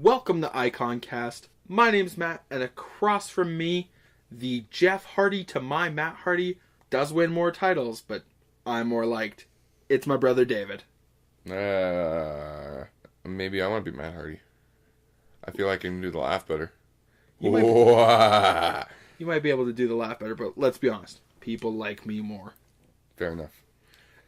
Welcome to iiConCast. My name's Matt, and across from me, the Jeff Hardy to my Matt Hardy does win more titles, but I'm more liked. It's my brother David. Maybe I want to be Matt Hardy. I feel like I can do the laugh better. You might be able to do the laugh better, but let's be honest. People like me more. Fair enough.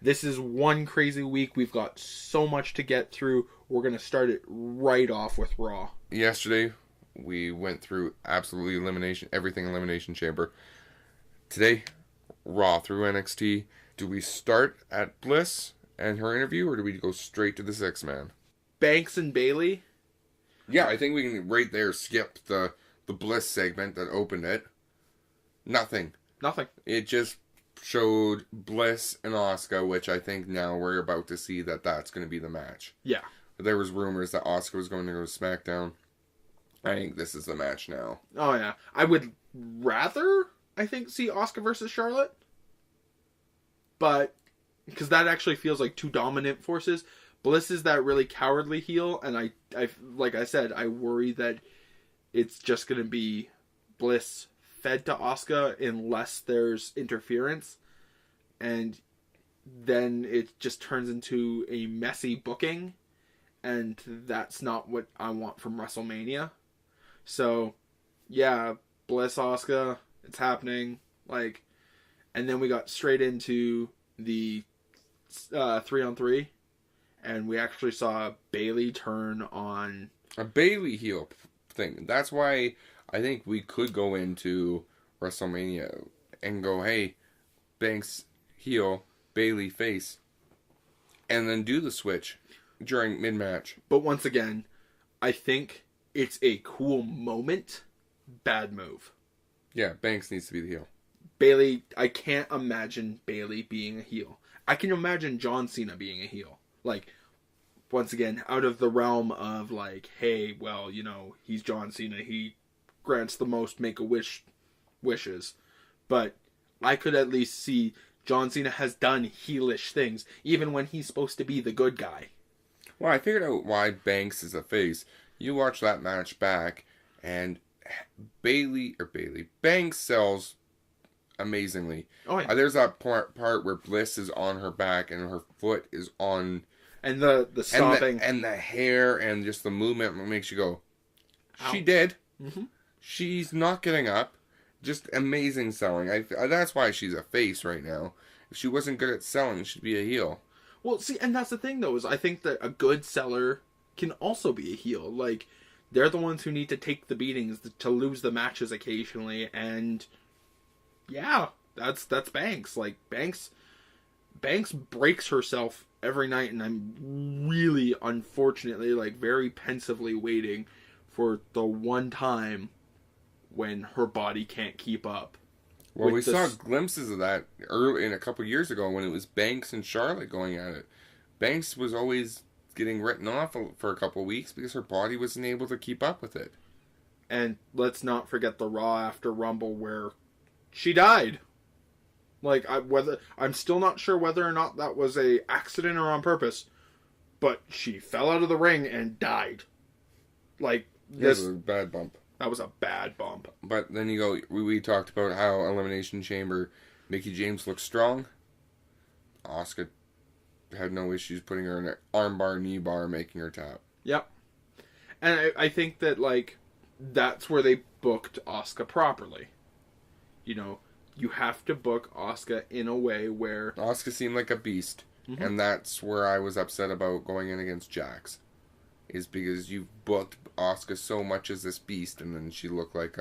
This is one crazy week. We've got so much to get through. We're going to start it right off with Raw. Yesterday, we went through absolutely everything Elimination Chamber. Today, Raw through NXT. Do we start at Bliss and her interview, or do we go straight to the Six Man? Banks and Bayley. Yeah, I think we can right there skip the Bliss segment that opened it. Nothing. It just showed Bliss and Asuka, which I think now we're about to see that's going to be the match. Yeah. There was rumors that Asuka was going to go to SmackDown. I think this is the match now. Oh, yeah. I would rather, see Asuka versus Charlotte. But, because that actually feels like two dominant forces. Bliss is that really cowardly heel, and I like I said, I worry that it's just going to be Bliss fed to Asuka unless there's interference. And then it just turns into a messy booking. And that's not what I want from WrestleMania. So, yeah, Bliss Asuka, it's happening. And then we got straight into the 3-on-3. And we actually saw Bayley turn on a Bayley heel thing. That's why I think we could go into WrestleMania and go, hey, Banks heel, Bayley face, and then do the switch during mid-match. But once again, I think it's a cool moment. Bad move. Yeah, Banks needs to be the heel. Bayley, I can't imagine Bayley being a heel. I can imagine John Cena being a heel. Once again, out of the realm of hey, well, he's John Cena. He grants the most Make-A-Wish wishes. But I could at least see John Cena has done heelish things, even when he's supposed to be the good guy. Well, I figured out why Banks is a face. You watch that match back, and Banks sells amazingly. Oh, yeah. There's that part where Bliss is on her back and her foot is on... And the stomping. And the hair and just the movement makes you go, ow. She did. Mm-hmm. She's not getting up. Just amazing selling. That's why she's a face right now. If she wasn't good at selling, she'd be a heel. Well, see, and that's the thing, though, is I think that a good seller can also be a heel. They're the ones who need to take the beatings to lose the matches occasionally, and yeah, that's Banks. Banks breaks herself every night, and I'm really, unfortunately, very pensively waiting for the one time when her body can't keep up. Well, we saw glimpses of that early a couple years ago when it was Banks and Charlotte going at it. Banks was always getting written off for a couple weeks because her body wasn't able to keep up with it. And let's not forget the Raw after Rumble where she died. I'm still not sure whether or not that was a accident or on purpose, but she fell out of the ring and died. This was a bad bump. That was a bad bump. But then we talked about how Elimination Chamber, Mickie James looked strong. Asuka had no issues putting her in an armbar, knee bar, making her tap. Yep. And I think that, that's where they booked Asuka properly. You have to book Asuka in a way where... Asuka seemed like a beast. Mm-hmm. And that's where I was upset about going in against Jax. Is because you've booked Asuka so much as this beast, and then she looked like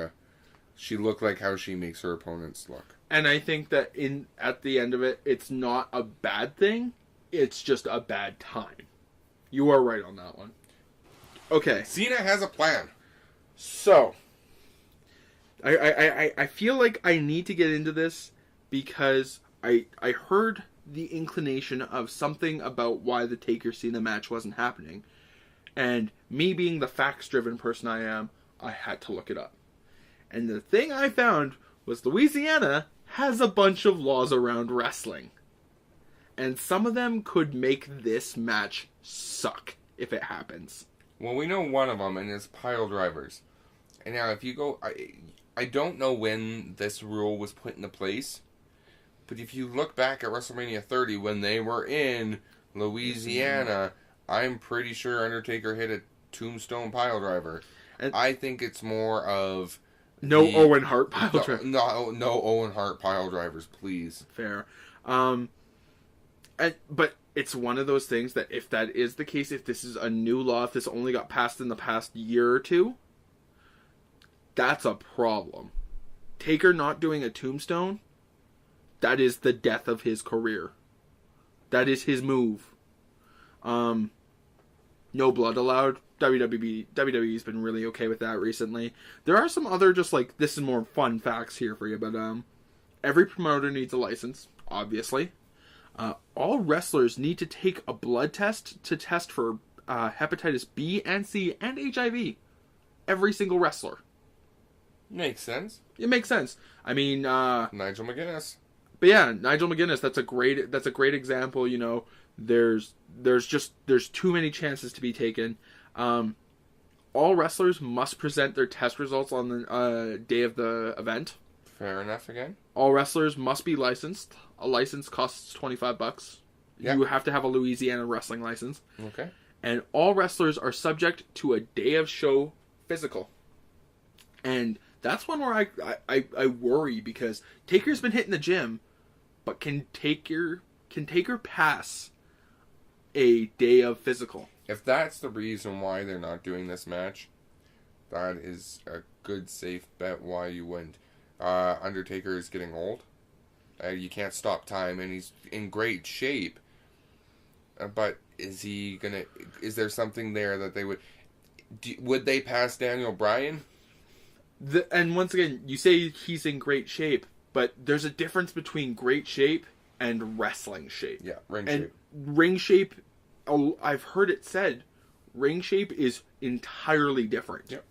how she makes her opponents look. And I think that at the end of it, it's not a bad thing. It's just a bad time. You are right on that one. Okay. Cena has a plan. So, I feel like I need to get into this because I heard the inclination of something about why the Taker Cena match wasn't happening. And me being the facts-driven person I am, I had to look it up. And the thing I found was Louisiana has a bunch of laws around wrestling. And some of them could make this match suck if it happens. Well, we know one of them, and it's pile drivers. And now, if you go, I don't know when this rule was put into place, but if you look back at WrestleMania 30 when they were in Louisiana, I'm pretty sure Undertaker hit a tombstone pile driver. And I think it's more of no Owen Hart pile driver. No Owen Hart pile drivers, please. Fair. But it's one of those things that if that is the case, if this is a new law, if this only got passed in the past year or two, that's a problem. Taker not doing a tombstone, that is the death of his career. That is his move. No blood allowed. WWE's been really okay with that recently. There are some other just like, this is more fun facts here for you, but every promoter needs a license, obviously. All wrestlers need to take a blood test to test for hepatitis B and C and HIV. Every single wrestler. Makes sense. It makes sense. I mean, Nigel McGuinness. But yeah, Nigel McGuinness. That's a great example. You know, there's too many chances to be taken. All wrestlers must present their test results on the day of the event. Fair enough. Again. All wrestlers must be licensed. A license costs $25. Yep. You have to have a Louisiana wrestling license. Okay. And all wrestlers are subject to a day of show physical. And that's one where I worry, because Taker's been hitting the gym, but can Taker pass a day of physical? If that's the reason why they're not doing this match, that is a good safe bet why you wouldn't. Undertaker is getting old. You can't stop time, and he's in great shape. But is there something there that they would they pass Daniel Bryan? And once again, you say he's in great shape, but there's a difference between great shape and wrestling shape. Yeah, ring and shape. Ring shape, I've heard it said, ring shape is entirely different. Yep.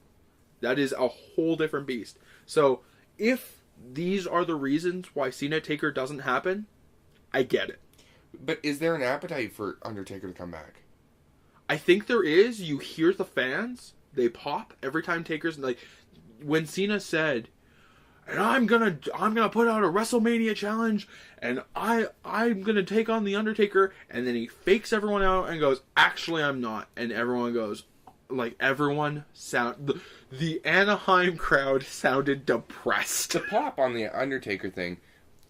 That is a whole different beast. So, if these are the reasons why Cena Taker doesn't happen, I get it. But is there an appetite for Undertaker to come back? I think there is. You hear the fans, they pop every time Taker's like, when Cena said, and I'm gonna put out a WrestleMania challenge, and I'm gonna take on the Undertaker, and then he fakes everyone out and goes, actually I'm not, and everyone goes, like, the Anaheim crowd sounded depressed. To pop on the Undertaker thing,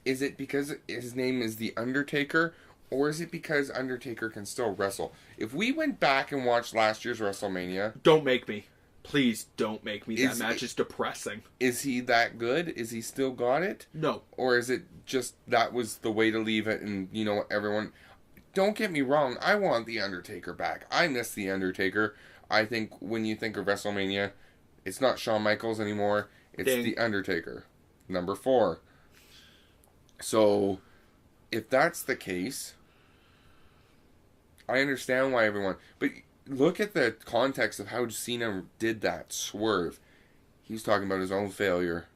is it because his name is the Undertaker, or is it because Undertaker can still wrestle? If we went back and watched last year's WrestleMania... Don't make me. Please don't make me. That match is depressing. Is he that good? Is he still got it? No. Or is it just that was the way to leave it, and, you know, everyone... Don't get me wrong, I want the Undertaker back. I miss the Undertaker. I think when you think of WrestleMania, it's not Shawn Michaels anymore. It's the Undertaker. Number 4. So, if that's the case, I understand why everyone... But look at the context of how Cena did that swerve. He's talking about his own failure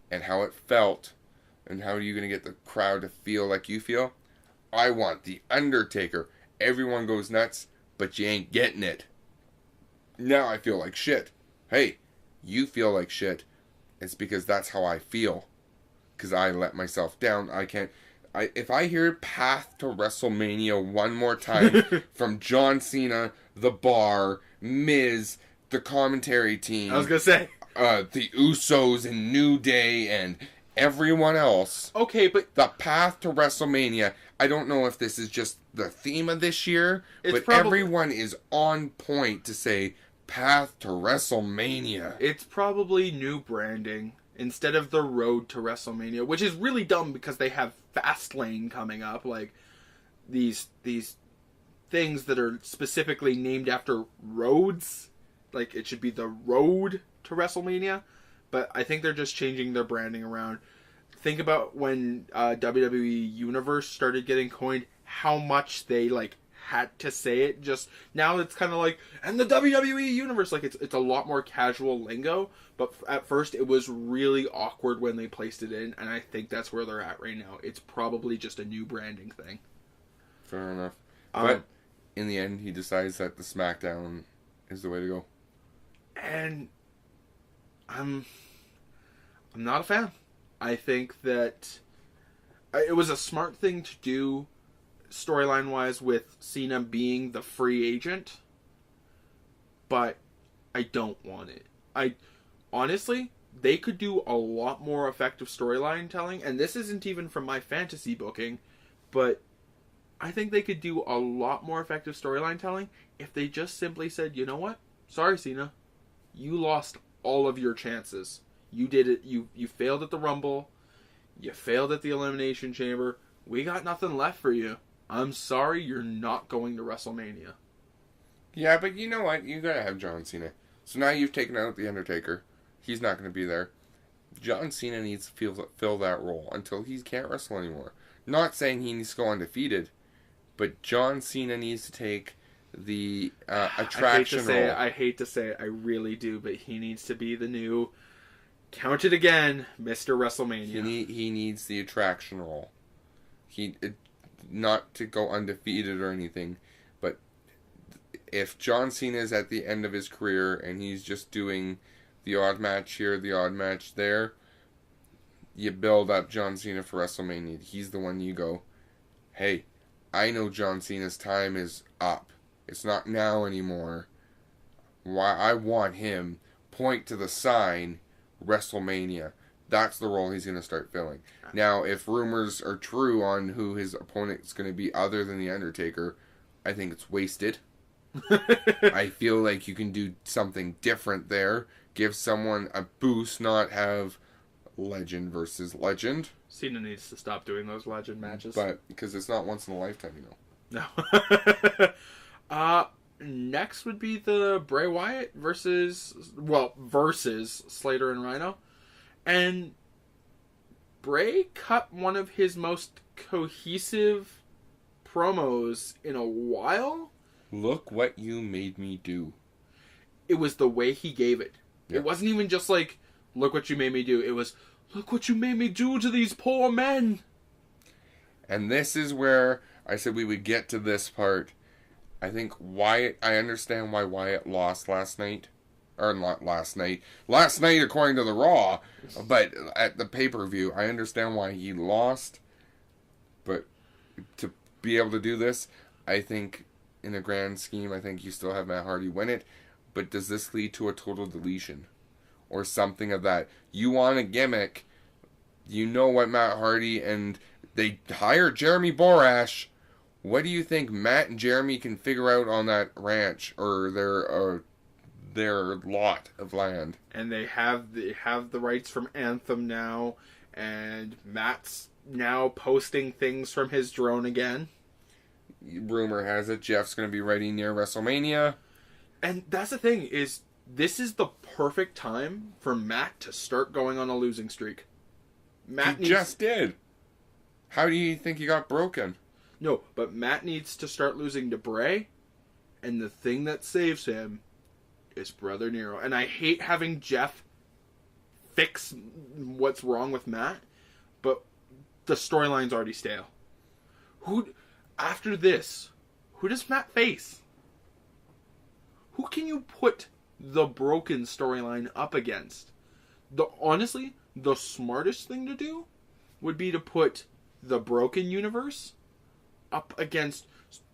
and how it felt, and how are you going to get the crowd to feel like you feel? I want the Undertaker. Everyone goes nuts, but you ain't getting it. Now I feel like shit. Hey, you feel like shit. It's because that's how I feel. Because I let myself down. If I hear Path to WrestleMania one more time from John Cena, The Bar, Miz, the commentary team. I was going to say. The Usos and New Day and everyone else. Okay, but... The Path to WrestleMania. I don't know if this is just the theme of this year, but everyone is on point to say Path to WrestleMania. It's probably new branding instead of the Road to WrestleMania, which is really dumb because they have Fastlane coming up, like these things that are specifically named after roads. Like, it should be the Road to WrestleMania, but I think they're just changing their branding around. Think about when WWE Universe started getting coined, how much they had to say it. Just now it's kind of like, and the WWE Universe, like it's a lot more casual lingo, but at first it was really awkward when they placed it in, and I think that's where they're at right now. It's probably just a new branding thing. Fair enough. But in the end, he decides that the SmackDown is the way to go. And I'm not a fan. I think that it was a smart thing to do storyline-wise with Cena being the free agent, but I don't want it. Honestly, they could do a lot more effective storyline telling, and this isn't even from my fantasy booking, but I think they could do a lot more effective storyline telling if they just simply said, you know what? Sorry, Cena. You lost all of your chances. You did it. You failed at the Rumble. You failed at the Elimination Chamber. We got nothing left for you. I'm sorry you're not going to WrestleMania. Yeah, but you know what? You gotta have John Cena. So now you've taken out The Undertaker. He's not going to be there. John Cena needs to fill that role until he can't wrestle anymore. Not saying he needs to go undefeated, but John Cena needs to take the attraction role. I hate to say it, I really do, but he needs to be the new, count it again, Mr. WrestleMania. He needs the attraction role. Not to go undefeated or anything, but if John Cena is at the end of his career and he's just doing the odd match here, the odd match there, you build up John Cena for WrestleMania. He's the one you go, hey, I know John Cena's time is up. It's not now anymore. Why I want him. Point to the sign, WrestleMania. That's the role he's going to start filling. Now, if rumors are true on who his opponent's going to be other than The Undertaker, I think it's wasted. I feel like you can do something different there. Give someone a boost, not have legend versus legend. Cena needs to stop doing those legend matches. But, because it's not once in a lifetime, you know. No. Next would be the Bray Wyatt versus Slater and Rhino. And Bray cut one of his most cohesive promos in a while. Look what you made me do. It was the way he gave it. Yeah. It wasn't even just like, look what you made me do. It was, look what you made me do to these poor men. And this is where I said we would get to this part. I think Wyatt, I understand why Wyatt lost last night. Or not last night. Last night according to the Raw. But at the pay-per-view, I understand why he lost. But to be able to do this, I think in a grand scheme, I think you still have Matt Hardy win it. But does this lead to a total deletion? Or something of that? You want a gimmick. You know what Matt Hardy and they hired Jeremy Borash. What do you think Matt and Jeremy can figure out on that ranch or their lot of land? And they have the rights from Anthem now, and Matt's now posting things from his drone again. Rumor has it Jeff's going to be ready near WrestleMania. And that's the thing, is this is the perfect time for Matt to start going on a losing streak. He just did. How do you think he got broken? No, but Matt needs to start losing to Bray, and the thing that saves him is Brother Nero. And I hate having Jeff fix what's wrong with Matt, but the storyline's already stale. After this, who does Matt face? Who can you put the broken storyline up against? Honestly, the smartest thing to do would be to put the broken universe up against,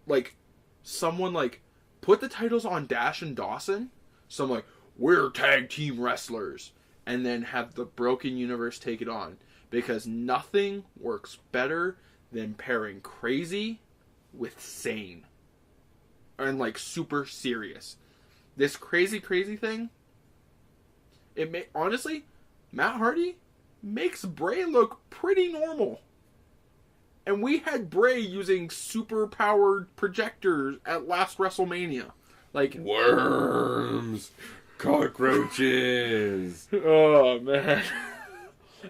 like, someone like, put the titles on Dash and Dawson. So I'm like, we're tag team wrestlers. And then have the broken universe take it on. Because nothing works better than pairing crazy with sane. And, like, super serious. This crazy thing, honestly, Matt Hardy makes Bray look pretty normal. And we had Bray using super-powered projectors at last WrestleMania. Like, worms, cockroaches. Oh, man.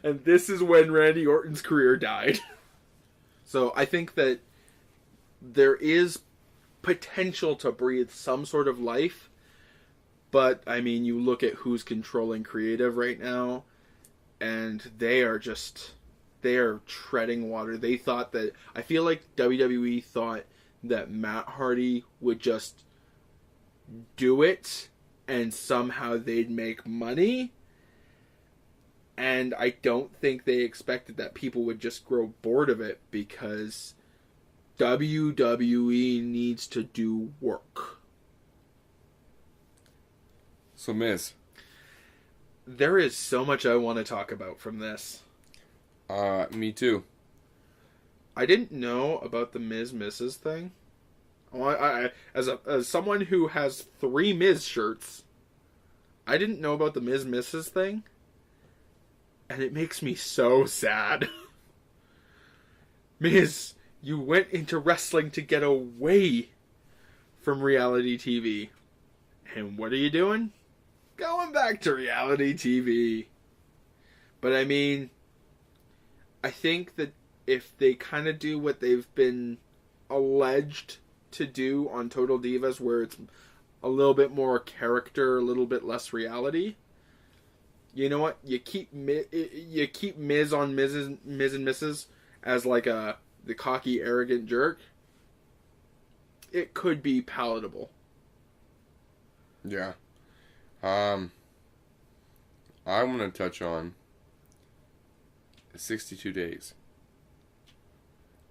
And this is when Randy Orton's career died. So I think that there is potential to breathe some sort of life. But, I mean, you look at who's controlling creative right now, and they are treading water. They thought that, I feel like WWE thought that Matt Hardy would just do it and somehow they'd make money. And I don't think they expected that people would just grow bored of it, because WWE needs to do work. So, Miz. There is so much I want to talk about from this. Me too. I didn't know about the Miz Mrs. thing. As someone who has 3 Miz shirts, I didn't know about the Miz Mrs. thing. And it makes me so sad. Miz, you went into wrestling to get away from reality TV. And what are you doing? Going back to reality TV. But I mean, I think that if they kind of do what they've been alleged to do on Total Divas, where it's a little bit more character, a little bit less reality, you know what? You keep Miz on Miz and Mrs. as like the cocky, arrogant jerk. It could be palatable. Yeah. I want to touch on 62 days.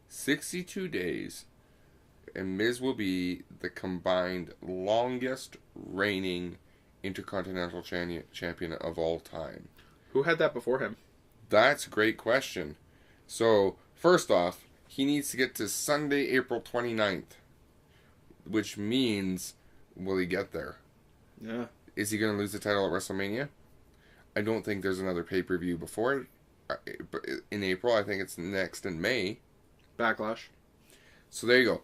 62 days, and Miz will be the combined longest reigning Intercontinental Champion of all time. Who had that before him? That's a great question. So, first off, he needs to get to Sunday, April 29th, which means, will he get there? Yeah. Is he going to lose the title at WrestleMania? I don't think there's another pay-per-view before in April. I think it's next in May. Backlash. So there you go.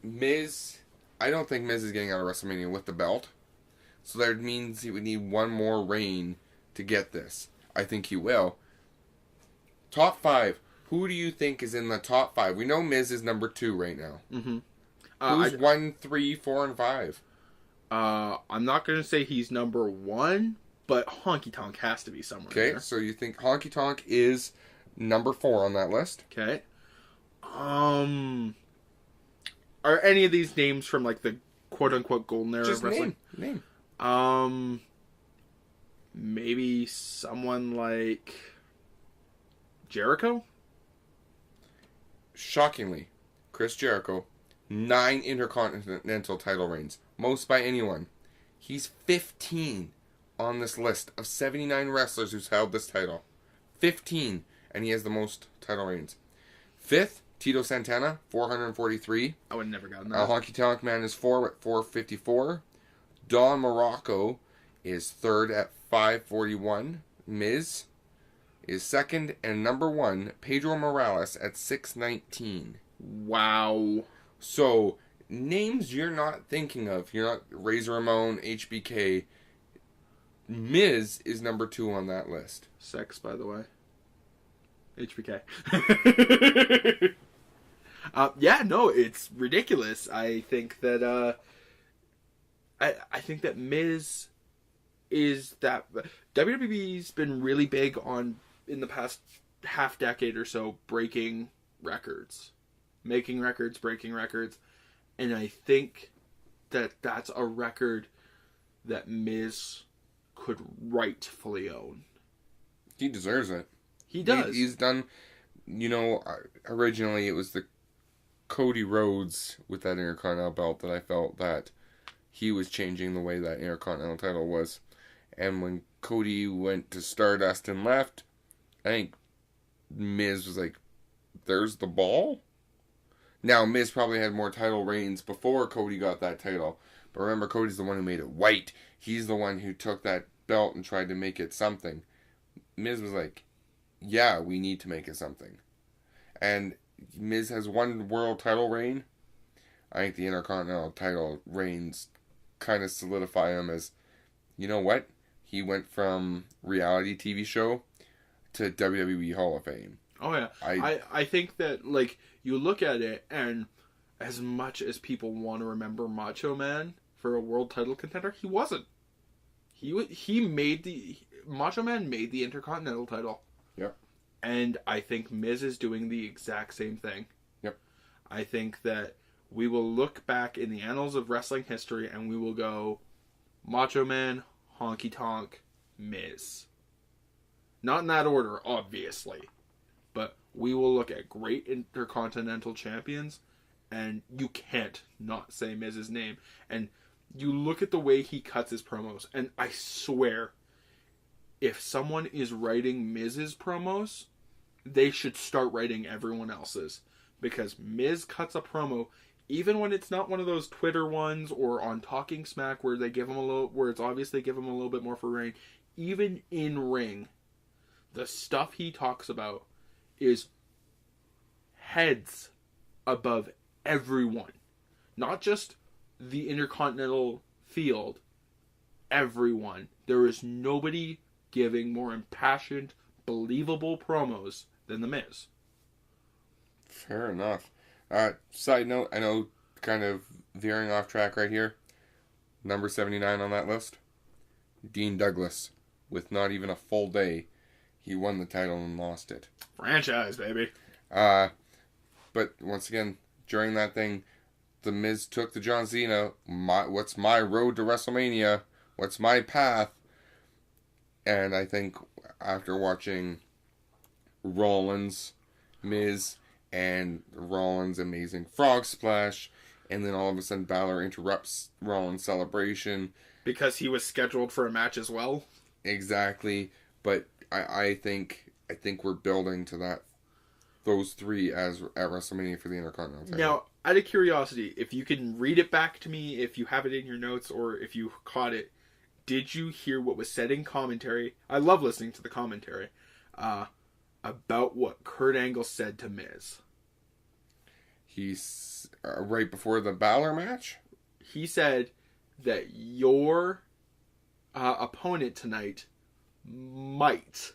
Miz, I don't think Miz is getting out of WrestleMania with the belt. So that means he would need one more reign to get this. I think he will. Top 5. Who do you think is in the top 5? We know Miz is number 2 right now. Mm-hmm. Who's 1, 3, 4, and 5? I'm not going to say he's number 1, but Honky Tonk has to be somewhere Okay, there. so you think Honky Tonk is number 4 on that list? Okay. Are any of these names from like the quote-unquote golden era of wrestling? Name. Maybe someone like Jericho? Shockingly, Chris Jericho, 9 Intercontinental title reigns. Most by anyone. He's 15 on this list of 79 wrestlers who's held this title. 15, and he has the most title reigns. 5th, Tito Santana, 443. I would have never gotten that. Honky Tonk Man is 4 at 454. Don Morocco is 3rd at 541. Miz is 2nd, and number 1, Pedro Morales at 619. Wow. So, names you're not thinking of. You're not Razor Ramon, HBK. Miz is number 2 on that list. Sex, by the way. HBK. Yeah, no, it's ridiculous. I think that I think that Miz is that WWE's been really big on, in the past half decade or so, breaking records, making records, breaking records, and I think that that's a record that Miz could rightfully own. He deserves it. He does. He's done, originally it was the Cody Rhodes with that Intercontinental belt that I felt that he was changing the way that Intercontinental title was. And when Cody went to Stardust and left, I think Miz was like, there's the ball? Now, Miz probably had more title reigns before Cody got that title. But remember, Cody's the one who made it white. He's the one who took that belt and tried to make it something. Miz was like, yeah, we need to make it something. And Miz has one world title reign. I think the Intercontinental title reigns kind of solidify him as, you know what? He went from reality TV show to WWE Hall of Fame. Oh, yeah. I think that, like, you look at it, and as much as people want to remember Macho Man for a world title contender, he wasn't. Macho Man made the Intercontinental title. Yep. And I think Miz is doing the exact same thing. Yep. I think that we will look back in the annals of wrestling history and we will go Macho Man, Honky Tonk, Miz. Not in that order, obviously. But we will look at great intercontinental champions, and you can't not say Miz's name. And you look at the way he cuts his promos, and I swear, if someone is writing Miz's promos, they should start writing everyone else's. Because Miz cuts a promo, even when it's not one of those Twitter ones or on Talking Smack where they give him a little, where it's obvious they give him a little bit more for reign. Even in ring, the stuff he talks about is heads above everyone. Not just the Intercontinental field. Everyone. There is nobody giving more impassioned, believable promos than The Miz. Fair enough. Side note, I know, kind of veering off track right here. Number 79 on that list, Dean Douglas. With not even a full day, he won the title and lost it. Franchise, baby. But once again, during that thing, The Miz took to John Cena. What's my road to WrestleMania? What's my path? And I think after watching Rollins, Miz, and Rollins' amazing frog splash, and then all of a sudden Balor interrupts Rollins' celebration. Because he was scheduled for a match as well? Exactly. But I think we're building to those three as at WrestleMania for the Intercontinental title. Now, out of curiosity, if you can read it back to me, if you have it in your notes, or if you caught it, did you hear what was said in commentary? I love listening to the commentary. About what Kurt Angle said to Miz. He's right before the Balor match? He said that your opponent tonight might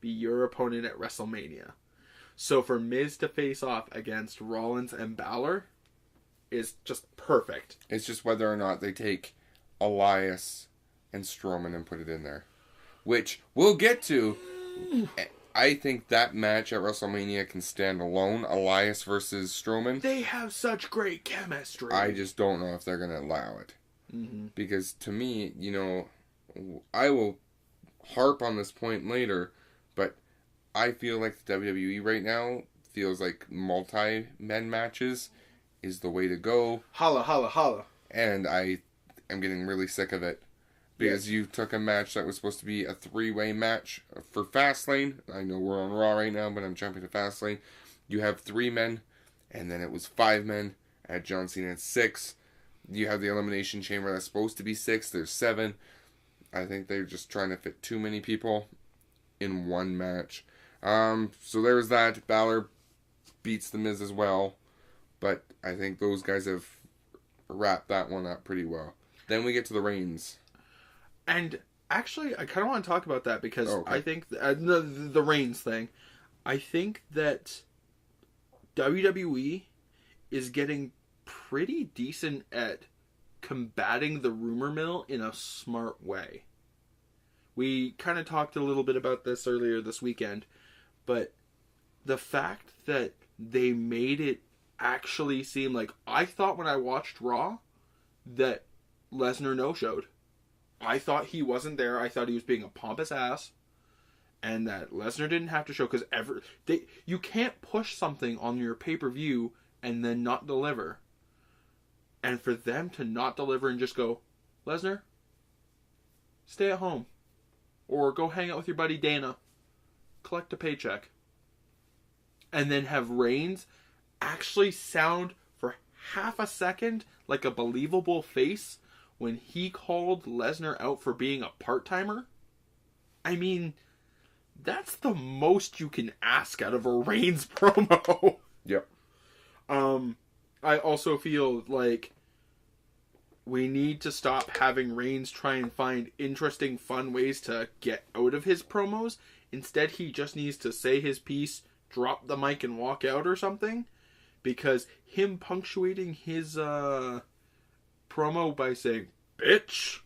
be your opponent at WrestleMania. So for Miz to face off against Rollins and Balor is just perfect. It's just whether or not they take Elias and Strowman and put it in there. Which we'll get to. I think that match at WrestleMania can stand alone. Elias versus Strowman. They have such great chemistry. I just don't know if they're going to allow it. Mm-hmm. Because to me, I will harp on this point later, but I feel like the WWE right now feels like multi-men matches is the way to go. Holla, holla, holla. And I am getting really sick of it. Because you took a match that was supposed to be a three-way match for Fastlane. I know we're on Raw right now, but I'm jumping to Fastlane. You have 3 men, and then it was 5 men. At John Cena at 6. You have the Elimination Chamber that's supposed to be 6. There's 7. I think they're just trying to fit too many people in one match. So there was that. Balor beats The Miz as well. But I think those guys have wrapped that one up pretty well. Then we get to the Reigns. And actually, I kind of want to talk about that because I think the Reigns thing. I think that WWE is getting pretty decent at combating the rumor mill in a smart way. We kind of talked a little bit about this earlier this weekend, but the fact that they made it actually seem like, I thought when I watched Raw that Lesnar no-showed. I thought he wasn't there. I thought he was being a pompous ass. And that Lesnar didn't have to show, because you can't push something on your pay-per-view and then not deliver. And for them to not deliver and just go, Lesnar, stay at home. Or go hang out with your buddy Dana. Collect a paycheck. And then have Reigns actually sound for half a second like a believable face when he called Lesnar out for being a part-timer. I mean, that's the most you can ask out of a Reigns promo. Yep. I also feel like we need to stop having Reigns try and find interesting, fun ways to get out of his promos. Instead, he just needs to say his piece, drop the mic, and walk out or something. Because him punctuating his promo by saying, bitch,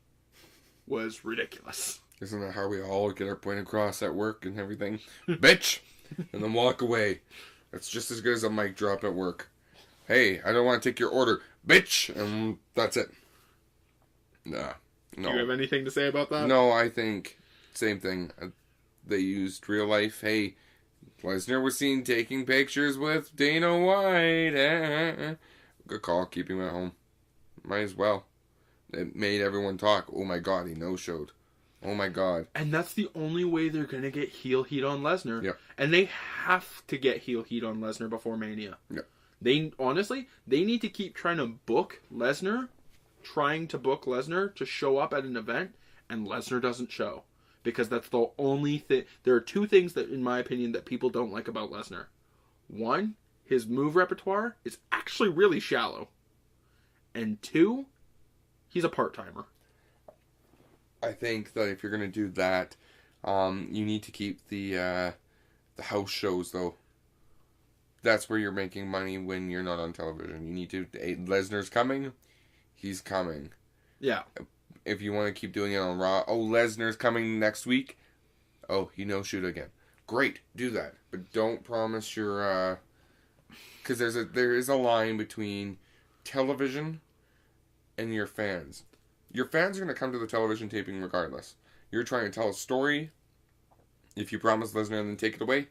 was ridiculous. Isn't that how we all get our point across at work and everything? Bitch! And then walk away. That's just as good as a mic drop at work. Hey, I don't want to take your order, bitch, and that's it. Nah, no. Do you have anything to say about that? No, I think same thing. They used real life. Hey, Lesnar was seen taking pictures with Dana White. Good call, keeping him at home. Might as well. It made everyone talk. Oh my god, he no-showed. Oh my god. And that's the only way they're going to get heel heat on Lesnar. Yep. And they have to get heel heat on Lesnar before Mania. Yep. They need to keep trying to book Lesnar to show up at an event, and Lesnar doesn't show. Because that's the only thing. There are two things that, in my opinion, that people don't like about Lesnar. One, his move repertoire is actually really shallow. And two, he's a part-timer. I think that if you're going to do that, you need to keep the house shows, though. That's where you're making money when you're not on television. You need to... Lesnar's coming. He's coming. Yeah. If you want to keep doing it on Raw, oh, Lesnar's coming next week. Oh, he no-shoot again. Great, do that. But don't promise your... Because there is a line between television and your fans. Your fans are going to come to the television taping regardless. You're trying to tell a story. If you promise Lesnar and then take it away,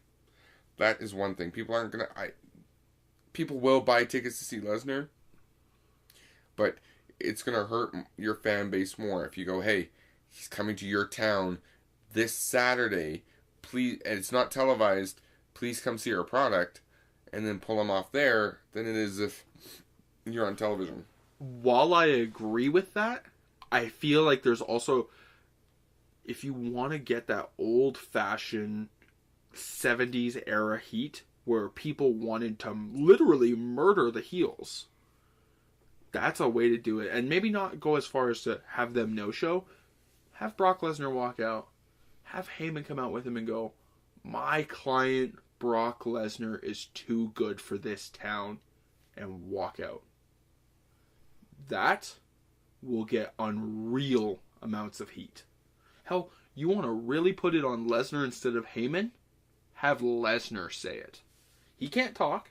that is one thing. People aren't going to... People will buy tickets to see Lesnar, but it's going to hurt your fan base more if you go, hey, he's coming to your town this Saturday, please, and it's not televised, please come see our product, and then pull him off there, than it is if you're on television. While I agree with that, I feel like there's also, if you want to get that old-fashioned 70s era heat where people wanted to literally murder the heels, that's a way to do it. And maybe not go as far as to have them no-show. Have Brock Lesnar walk out. Have Heyman come out with him and go, my client Brock Lesnar is too good for this town, and walk out. That will get unreal amounts of heat. Hell, you want to really put it on Lesnar instead of Heyman? Have Lesnar say it. He can't talk,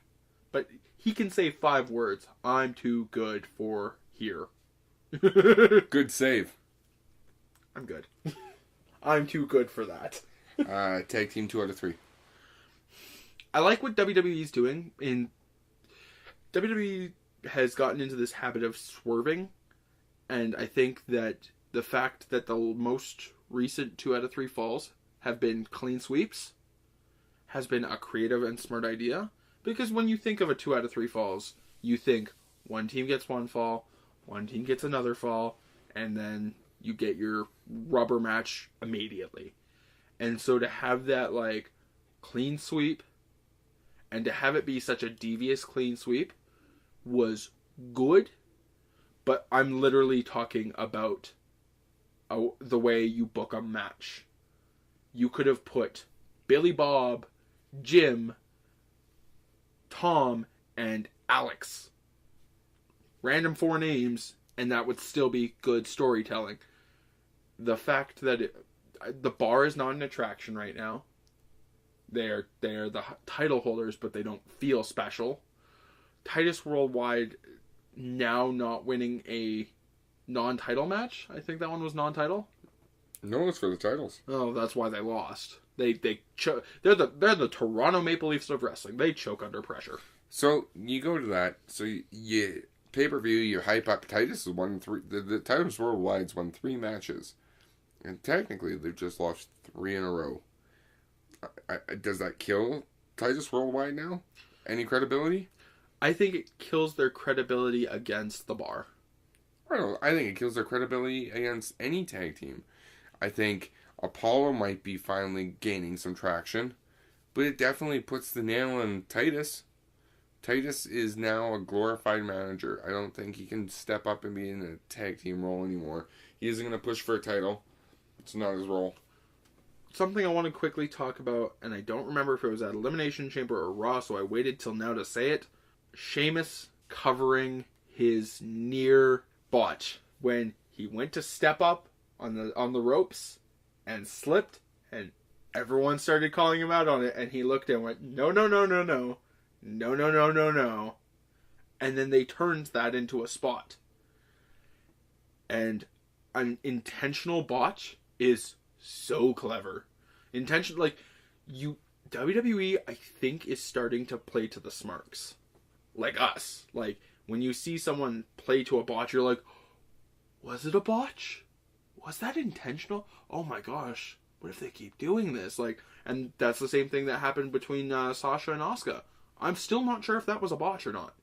but he can say 5 words. I'm too good for here. Good save. I'm good. I'm too good for that. Tag team 2 out of 3. I like what WWE's doing. WWE has gotten into this habit of swerving, and I think that the fact that the most recent 2 out of 3 falls have been clean sweeps has been a creative and smart idea. Because when you think of a 2 out of 3 falls, you think one team gets one fall, one team gets another fall, and then you get your rubber match immediately. And so to have that, like, clean sweep, and to have it be such a devious clean sweep, was good. But I'm literally talking about the way you book a match. You could have put Billy Bob, Jim, Tom, and Alex. Random 4 names, and that would still be good storytelling. The fact that the bar is not an attraction right now. They're the title holders, but they don't feel special. Titus Worldwide now not winning a non-title match. I think that one was non-title. No, it's for the titles. Oh, that's why they lost. They're the Toronto Maple Leafs of wrestling. They choke under pressure. So you go to that. So you pay-per-view. You hype up Titus has won 3. The Titus Worldwide's won 3 matches, and technically they've just lost 3 in a row. Does that kill Titus Worldwide now? Any credibility? I think it kills their credibility against the bar. I think it kills their credibility against any tag team. I think Apollo might be finally gaining some traction, but it definitely puts the nail in Titus. Titus is now a glorified manager. I don't think he can step up and be in a tag team role anymore. He isn't going to push for a title. It's not his role. Something I want to quickly talk about, and I don't remember if it was at Elimination Chamber or Raw, so I waited till now to say it. Sheamus covering his near botch when he went to step up on the ropes and slipped, and everyone started calling him out on it, and he looked and went, no, no, no, no, no, no, no, no, no, no. and then they turned that into a spot. And an intentional botch is so clever. WWE, I think, is starting to play to the smarks. Like us. Like, when you see someone play to a botch, you're like, was it a botch? Was that intentional? Oh my gosh, what if they keep doing this? Like, and that's the same thing that happened between Sasha and Asuka. I'm still not sure if that was a botch or not.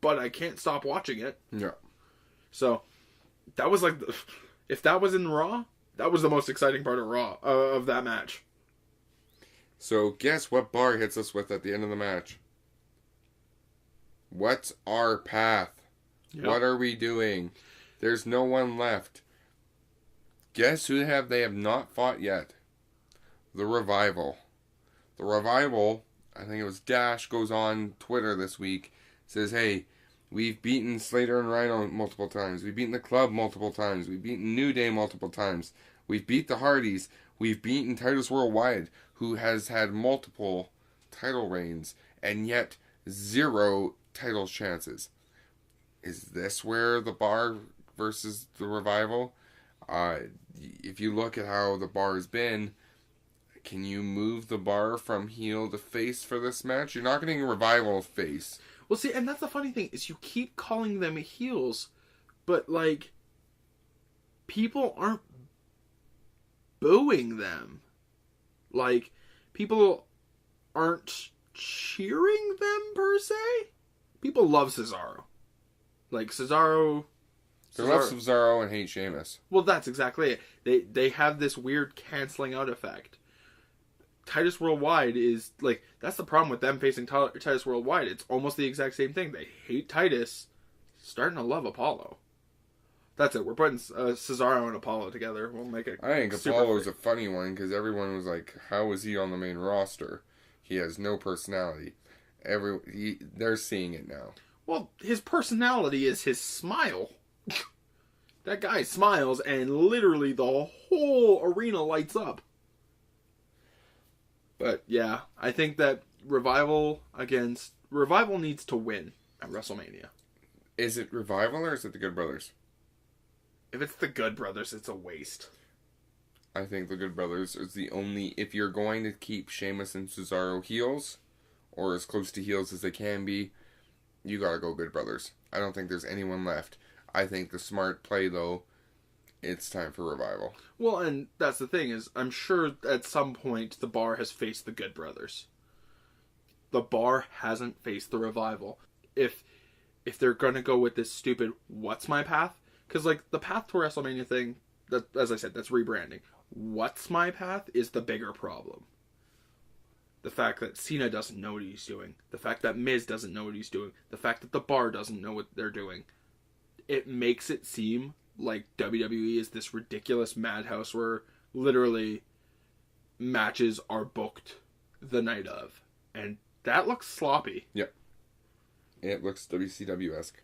But I can't stop watching it. Yeah. So, that was like, if that was in Raw, that was the most exciting part of Raw, of that match. So, guess what bar hits us with at the end of the match? What's our path? Yep. What are we doing? There's no one left. Guess who they have not fought yet? The Revival. The Revival, I think it was Dash, goes on Twitter this week, says, hey, we've beaten Slater and Rhino multiple times. We've beaten the Club multiple times. We've beaten New Day multiple times. We've beat the Hardys. We've beaten Titus Worldwide, who has had multiple title reigns, and yet 0 title chances. Is this where the Bar versus the Revival? If you look at how the Bar has been, can you move the Bar from heel to face for this match? You're not getting a Revival face. Well, see, and that's the funny thing, is you keep calling them heels, but, like, people aren't booing them. Like, people aren't cheering them, per se. People love Cesaro. Like, Cesaro... They love Cesaro and hate Sheamus. Well, that's exactly it. They have this weird canceling out effect. Titus Worldwide is, like, that's the problem with them facing Titus Worldwide. It's almost the exact same thing. They hate Titus, starting to love Apollo. That's it. We're putting Cesaro and Apollo together. We'll make it. I think Apollo's a funny one, because everyone was like, how is he on the main roster? He has no personality. They're seeing it now. Well, his personality is his smile. That guy smiles, and literally the whole arena lights up. But yeah, I think that Revival needs to win at WrestleMania. Is it Revival or is it the Good Brothers? If it's the Good Brothers, it's a waste. I think the Good Brothers is the only... If you're going to keep Sheamus and Cesaro heels, or as close to heels as they can be, you gotta go Good Brothers. I don't think there's anyone left. I think the smart play, though, it's time for Revival. Well, and that's the thing, is I'm sure at some point the Bar has faced the Good Brothers. The Bar hasn't faced the Revival. If they're gonna go with this stupid, what's my path? Because, like, the path to WrestleMania thing, that, as I said, that's rebranding. What's my path is the bigger problem. The fact that Cena doesn't know what he's doing. The fact that Miz doesn't know what he's doing. The fact that the Bar doesn't know what they're doing. It makes it seem like WWE is this ridiculous madhouse where literally matches are booked the night of. And that looks sloppy. Yep. It looks WCW-esque.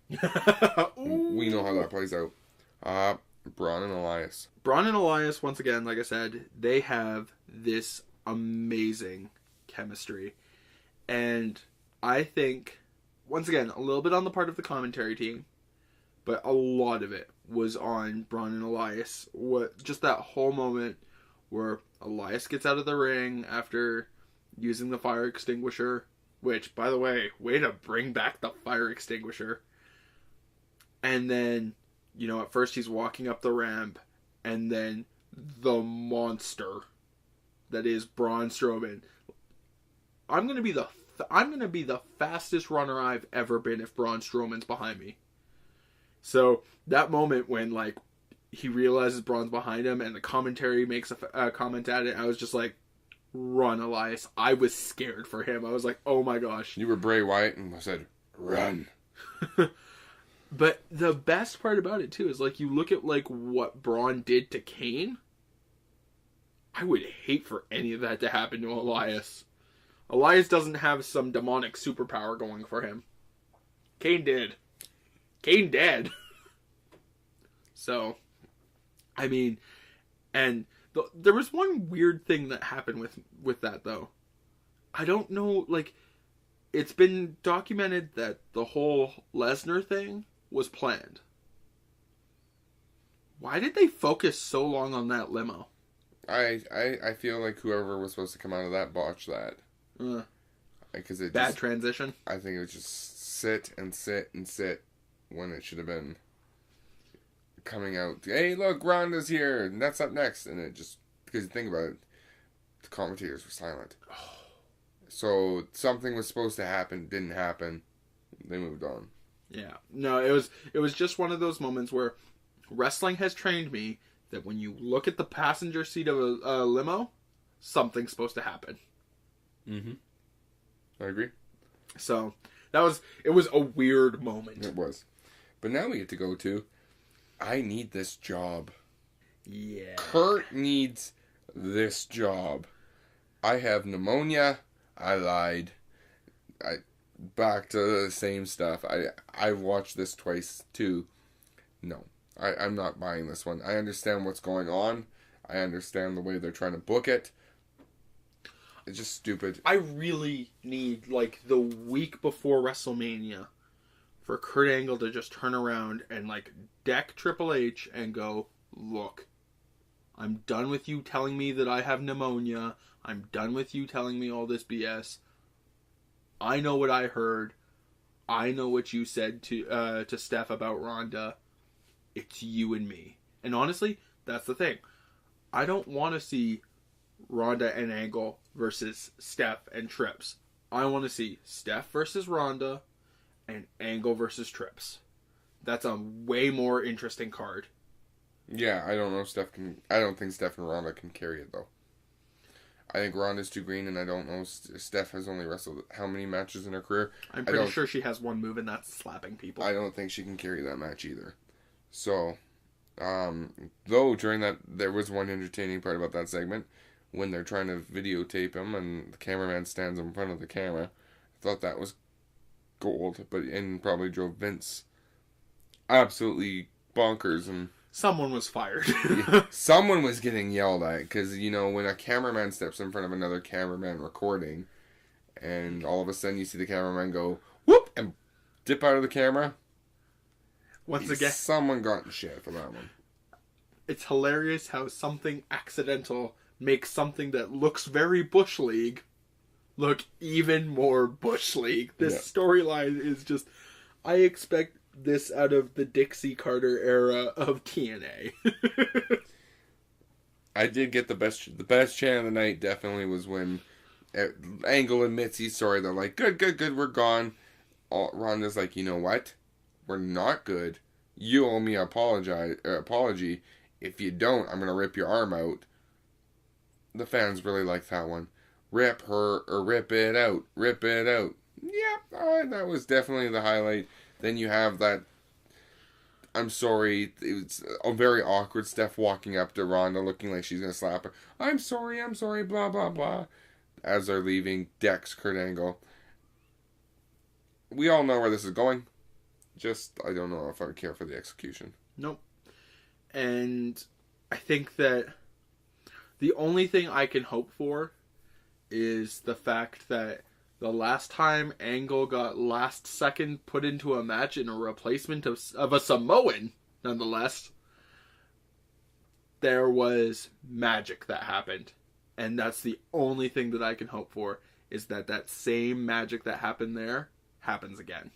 We know how that plays out. Braun and Elias. Braun and Elias, once again, like I said, they have this amazing chemistry. And I think, once again, a little bit on the part of the commentary team, but a lot of it was on Braun and Elias. Just that whole moment where Elias gets out of the ring after using the fire extinguisher, which, by the way, way to bring back the fire extinguisher. And then, you know, at first he's walking up the ramp, and then the monster that is Braun Strowman. I'm gonna be the fastest runner I've ever been if Braun Strowman's behind me. So that moment when, like, he realizes Braun's behind him and the commentary makes a comment at it, I was just like, run, Elias. I was scared for him. I was like, oh my gosh. You were Bray Wyatt and I said, run. But the best part about it, too, is, like, you look at, like, what Braun did to Kane. I would hate for any of that to happen to Elias. Elias doesn't have some demonic superpower going for him. Kane did. Kane dead. So, I mean, and there was one weird thing that happened with that, though. I don't know, like, it's been documented that the whole Lesnar thing was planned. Why did they focus so long on that limo? I feel like whoever was supposed to come out of that botched that. Because it bad transition. I think it was just sit and sit and sit when it should have been coming out. Hey, look, Ronda's here, and that's up next. And it just, because you think about it, the commentators were silent. So something was supposed to happen, didn't happen. They moved on. Yeah. No, it was just one of those moments where wrestling has trained me that when you look at the passenger seat of a limo, something's supposed to happen. Mm-hmm. I agree. So it was a weird moment. It was. But now we get to go to, I need this job. Yeah. Kurt needs this job. I have pneumonia. I lied. Back to the same stuff. I watched this twice too. No. I'm not buying this one. I understand what's going on. I understand the way they're trying to book it. It's just stupid. I really need, like, the week before WrestleMania for Kurt Angle to just turn around and, like, deck Triple H and go, look, I'm done with you telling me that I have pneumonia. I'm done with you telling me all this BS. I know what I heard. I know what you said to Steph about Ronda. It's you and me. And honestly, that's the thing. I don't want to see Ronda and Angle versus Steph and Trips. I want to see Steph versus Ronda and Angle versus Trips. That's a way more interesting card. Yeah, I don't think Steph and Ronda can carry it though. I think Ronda's too green, and I don't know. Steph has only wrestled how many matches in her career? I'm pretty sure she has one move, and that's slapping people. I don't think she can carry that match either. So, though during that, there was one entertaining part about that segment when they're trying to videotape him, and the cameraman stands in front of the camera. I thought that was gold, and probably drove Vince absolutely bonkers. And someone was fired. Someone was getting yelled at because, you know, when a cameraman steps in front of another cameraman recording, and all of a sudden you see the cameraman go whoop and dip out of the camera. Once again, someone got in shit for that one. It's hilarious how something accidental makes something that looks very Bush League look even more Bush League. This storyline is just, I expect this out of the Dixie Carter era of TNA. I did get the best chant of the night. Definitely was when Angle admits he's sorry. They're like, good, we're gone. Ronda's like, you know what? We're not good. You owe me an apology. If you don't, I'm gonna rip your arm out. The fans really like that one. Rip her or rip it out. Rip it out. Yep, that was definitely the highlight. Then you have that, I'm sorry, it's a very awkward Steph walking up to Ronda looking like she's going to slap her. I'm sorry, blah, blah, blah. As they're leaving, decks Kurt Angle. We all know where this is going. Just, I don't know if I would care for the execution. Nope. And I think that the only thing I can hope for is the fact that the last time Angle got last second put into a match in a replacement of a Samoan, nonetheless, there was magic that happened. And that's the only thing that I can hope for, is that same magic that happened there happens again.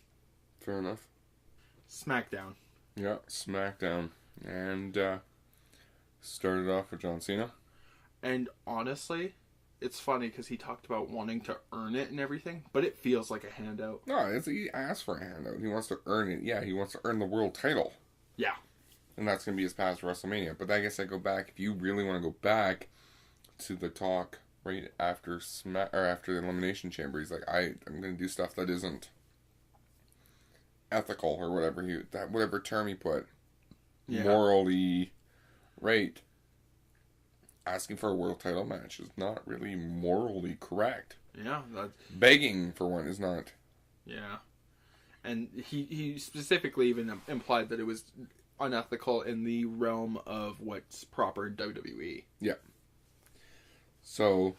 Fair enough. SmackDown. Yeah, SmackDown. And started off with John Cena. And honestly, it's funny because he talked about wanting to earn it and everything, but it feels like a handout. No, he asked for a handout. He wants to earn it. Yeah, he wants to earn the world title. Yeah. And that's going to be his path to WrestleMania. But I guess I go back, if you really want to go back to the talk right after after the Elimination Chamber, he's like, I'm going to do stuff that isn't ethical or whatever term he put. Yeah. Morally right. Asking for a world title match is not really morally correct. Yeah. Begging for one is not. Yeah. And he specifically even implied that it was unethical in the realm of what's proper in WWE. Yeah. So,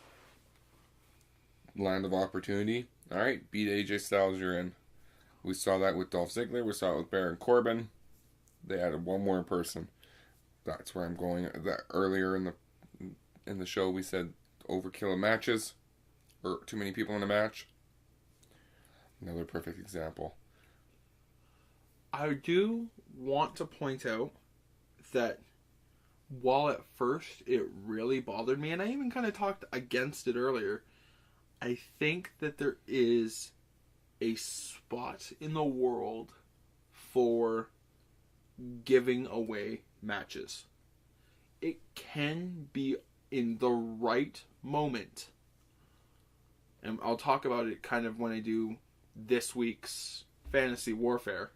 land of opportunity. All right, beat AJ Styles, you're in. We saw that with Dolph Ziggler. We saw it with Baron Corbin. They added one more person. That's where I'm going. That earlier in the show, we said overkill of matches, or too many people in a match. Another perfect example. I do want to point out that while at first it really bothered me, and I even kind of talked against it earlier, I think that there is a spot in the world for giving away matches. It can be in the right moment. And I'll talk about it kind of when I do this week's Fantasy Warfare.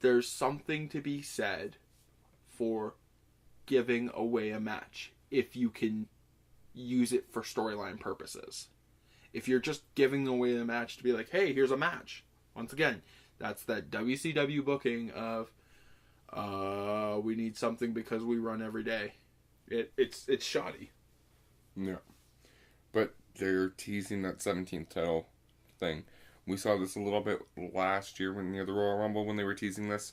There's something to be said for giving away a match if you can use it for storyline purposes. If you're just giving away the match to be like, hey, here's a match. Once again, that's that WCW booking of we need something because we run every day. It's shoddy. Yeah. But they're teasing that 17th title thing. We saw this a little bit last year near the Royal Rumble when they were teasing this.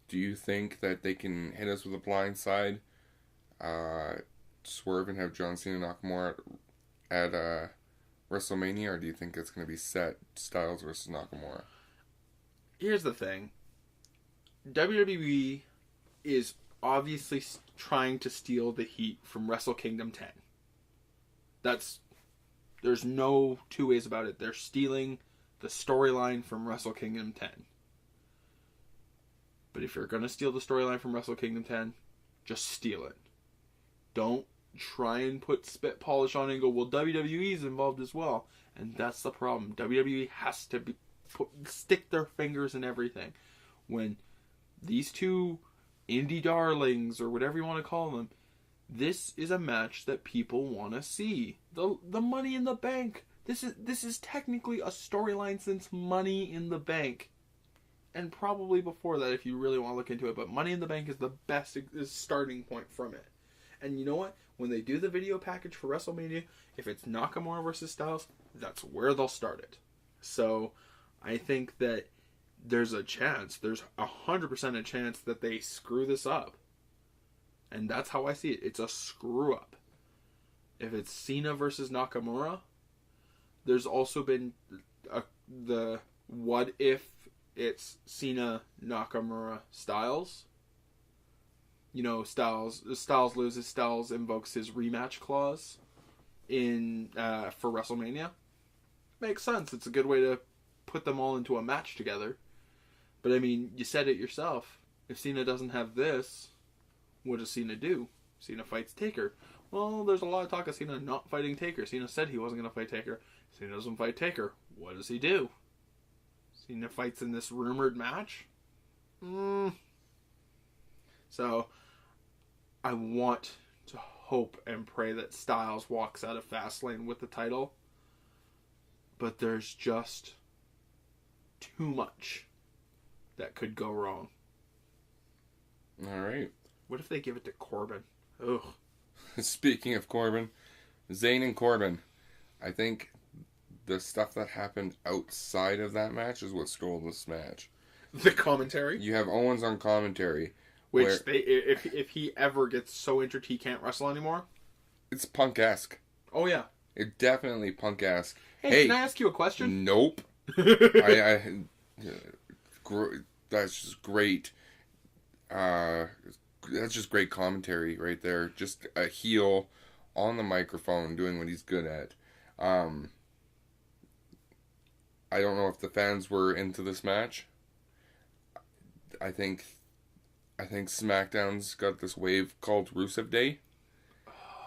Do you think that they can hit us with a blind side, swerve and have John Cena Nakamura at WrestleMania, or do you think it's going to be set Styles versus Nakamura? Here's the thing. WWE is obviously trying to steal the heat from Wrestle Kingdom 10. There's no two ways about it. They're stealing the storyline from Wrestle Kingdom 10. But if you're going to steal the storyline from Wrestle Kingdom 10, just steal it. Don't try and put spit polish on it and go, well, WWE's involved as well. And that's the problem. WWE has to stick their fingers in everything. When these two indie darlings, or whatever you want to call them, this is a match that people want to see. The Money in the Bank. This is technically a storyline since Money in the Bank. And probably before that if you really want to look into it. But Money in the Bank is the best starting point from it. And you know what? When they do the video package for WrestleMania, if it's Nakamura versus Styles, that's where they'll start it. So I think that there's a chance, there's 100% a chance that they screw this up. And that's how I see it. It's a screw up. If it's Cena versus Nakamura, there's also been the what if it's Cena, Nakamura, Styles. You know, Styles loses, Styles invokes his rematch clause for WrestleMania. Makes sense. It's a good way to put them all into a match together. But I mean, you said it yourself. If Cena doesn't have this, what does Cena do? Cena fights Taker. Well, there's a lot of talk of Cena not fighting Taker. Cena said he wasn't going to fight Taker. Cena doesn't fight Taker. What does he do? Cena fights in this rumored match? So, I want to hope and pray that Styles walks out of Fastlane with the title. But there's just too much that could go wrong. All right. What if they give it to Corbin? Ugh. Speaking of Corbin, Zayn and Corbin, I think the stuff that happened outside of that match is what stole this match. The commentary? You have Owens on commentary. Which, if he ever gets so injured he can't wrestle anymore? It's Punk-esque. Oh, yeah. It's definitely Punk-esque. Hey, can I ask you a question? Nope. That's just great. That's just great commentary right there. Just a heel on the microphone doing what he's good at. I don't know if the fans were into this match. I think SmackDown's got this wave called Rusev Day,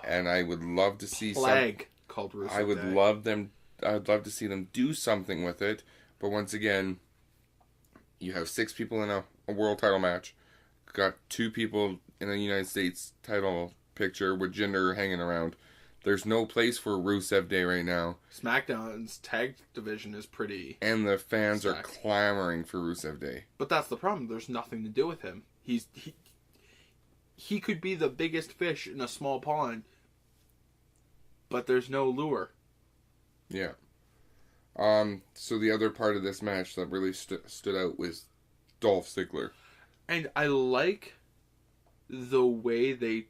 and I would love to see called Rusev I would Day. I'd love to see them do something with it. But once again, you have 6 people in a world title match. Got 2 people in a United States title picture with Jinder hanging around. There's no place for Rusev Day right now. SmackDown's tag division is pretty... And the fans stacked. are clamoring for Rusev Day. But that's the problem. There's nothing to do with him. He could be the biggest fish in a small pond, but there's no lure. Yeah. So the other part of this match that really stood out was Dolph Ziggler. And I like the way they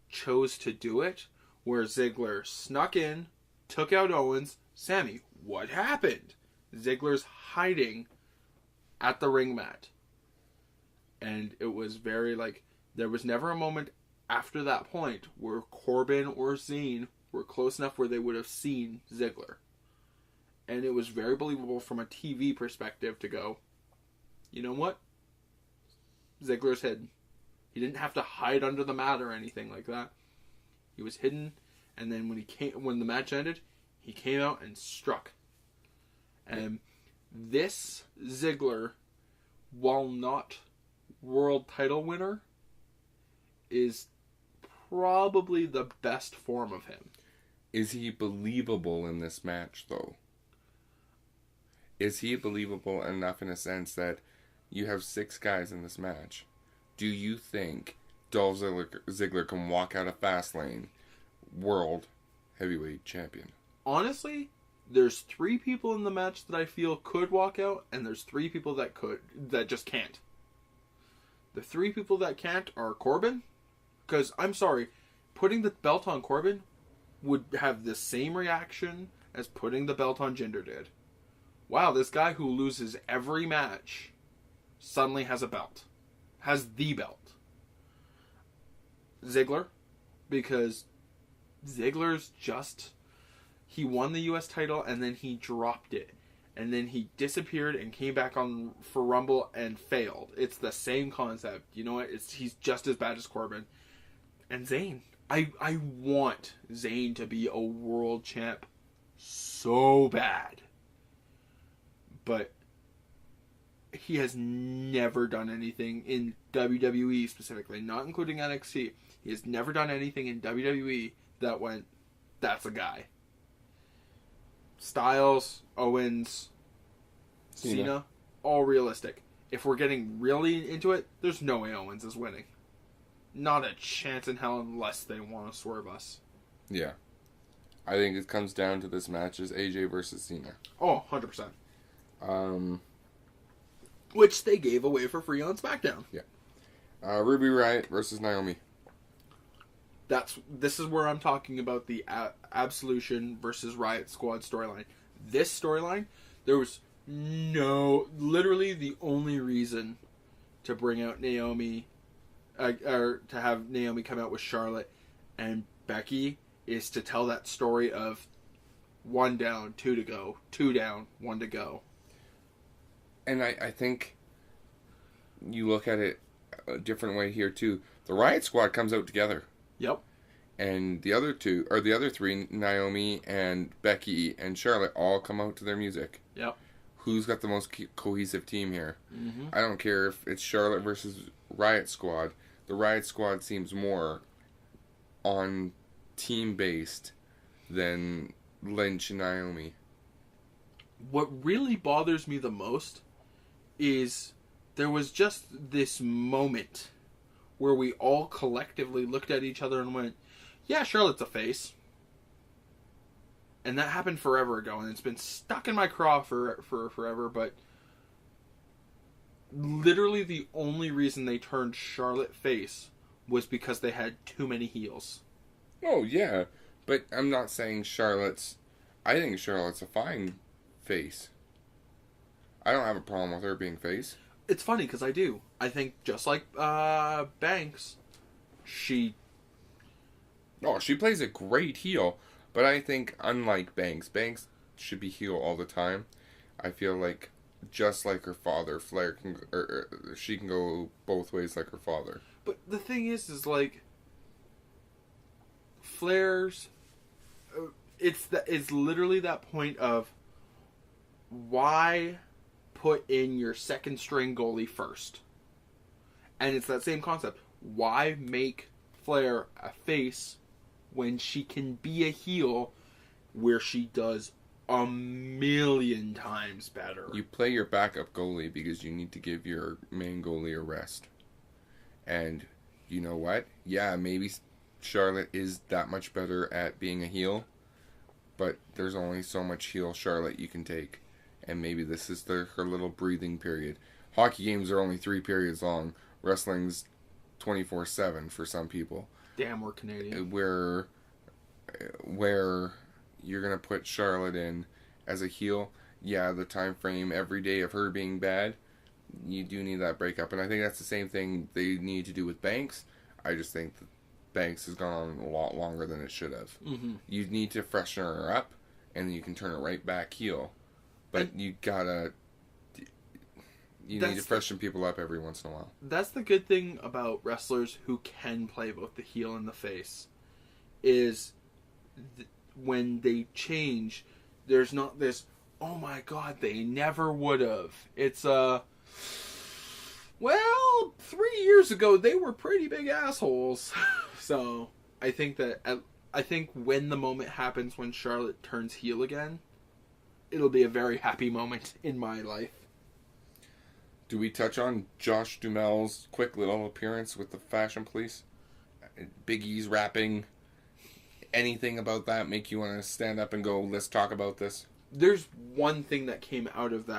chose to do it, where Ziggler snuck in, took out Owens. Sammy, what happened? Ziggler's hiding at the ring mat. And it was very like, there was never a moment after that point where Corbin or Zayn were close enough where they would have seen Ziggler. And it was very believable from a TV perspective to go, you know what? Ziggler's hidden. He didn't have to hide under the mat or anything like that. He was hidden, and then when the match ended, he came out and struck. And this Ziggler, while not world title winner, is probably the best form of him. Is he believable in this match, though? Is he believable enough in a sense that you have 6 guys in this match? Do you think Dolph Ziggler can walk out of Fastlane world heavyweight champion? Honestly, there's 3 people in the match that I feel could walk out, and there's 3 people that just can't. The 3 people that can't are Corbin, because I'm sorry, putting the belt on Corbin would have the same reaction as putting the belt on Jinder did. Wow, this guy who loses every match suddenly has a belt. Has the belt. Ziggler, because Ziggler's just... He won the U.S. title and then he dropped it. And then he disappeared and came back on for Rumble and failed. It's the same concept. You know what? He's just as bad as Corbin. And Zayn. I want Zayn to be a world champ so bad. But he has never done anything in WWE specifically, not including NXT. He has never done anything in WWE that went, that's a guy. Styles, Owens, Cena, all realistic. If we're getting really into it, there's no way Owens is winning. Not a chance in hell unless they want to swerve us. Yeah. I think it comes down to this match is AJ versus Cena. Oh, 100%. Which they gave away for free on SmackDown. Yeah. Ruby Riott versus Naomi. This is where I'm talking about the Absolution versus Riot Squad storyline. This storyline, there was literally the only reason to bring out Naomi, or to have Naomi come out with Charlotte and Becky is to tell that story of 1 down, 2 to go, 2 down, 1 to go. And I think you look at it a different way here too. The Riot Squad comes out together. Yep. And the other 3, Naomi and Becky and Charlotte, all come out to their music. Yep. Who's got the most cohesive team here? Mm-hmm. I don't care if it's Charlotte versus Riot Squad. The Riot Squad seems more on team-based than Lynch and Naomi. What really bothers me the most is there was just this moment where we all collectively looked at each other and went, yeah, Charlotte's a face. And that happened forever ago, and it's been stuck in my craw for forever, but literally the only reason they turned Charlotte face was because they had too many heels. Oh, yeah. But I'm not saying I think Charlotte's a fine face. I don't have a problem with her being face. It's funny, because I do. I think just like Banks, she plays a great heel. But I think, unlike Banks should be heel all the time. I feel like, just like her father, Flair she can go both ways like her father. But the thing is like, Flair's, it's literally that point of, why put in your second string goalie first? And it's that same concept. Why make Flair a face when she can be a heel where she does a million times better? You play your backup goalie because you need to give your main goalie a rest. And you know what? Yeah, maybe Charlotte is that much better at being a heel, but there's only so much heel Charlotte you can take, and maybe this is her little breathing period. Hockey games are only 3 periods long. Wrestling's 24/7 for some people. Damn, we're Canadian. Where you're gonna put Charlotte in as a heel. Yeah, the time frame every day of her being bad, you do need that breakup, and I think that's the same thing they need to do with Banks. I just think that Banks has gone on a lot longer than it should have. Mm-hmm. You need to freshen her up, and then you can turn it right back heel. But you need to freshen people up every once in a while. That's the good thing about wrestlers who can play both the heel and the face, is when they change, there's not this, oh my god, they never would have. It's well, 3 years ago they were pretty big assholes. So I think when the moment happens when Charlotte turns heel again, it'll be a very happy moment in my life. Do we touch on Josh Duhamel's quick little appearance with the Fashion Police? Big E's rapping. Anything about that make you want to stand up and go, let's talk about this? There's one thing that came out of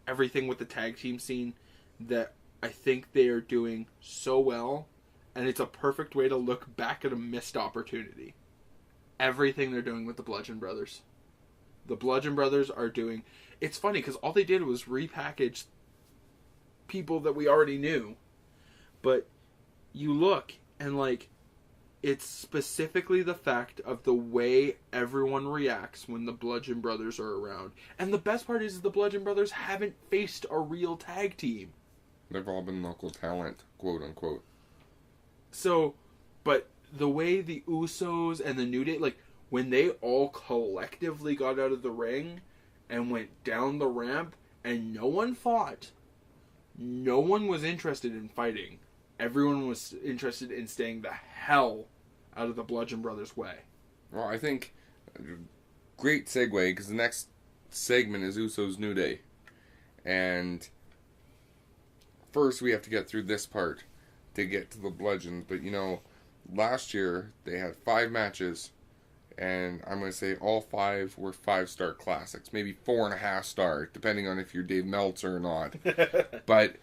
everything with the tag team scene, that I think they are doing so well, and it's a perfect way to look back at a missed opportunity. Everything they're doing with the Bludgeon Brothers. The Bludgeon Brothers are doing... It's funny, because all they did was repackage people that we already knew. But you look, and it's specifically the fact of the way everyone reacts when the Bludgeon Brothers are around. And the best part is the Bludgeon Brothers haven't faced a real tag team. They've all been local talent, quote unquote. So, but the way the Usos and the New Day, when they all collectively got out of the ring and went down the ramp and no one fought, no one was interested in fighting. Everyone was interested in staying the hell out of the Bludgeon Brothers' way. Well, I think great segue, because the next segment is Usos New Day. And first we have to get through this part to get to the Bludgeon. But, last year they had 5 matches, and I'm going to say all 5 were 5-star classics. Maybe 4.5 star, depending on if you're Dave Meltzer or not. But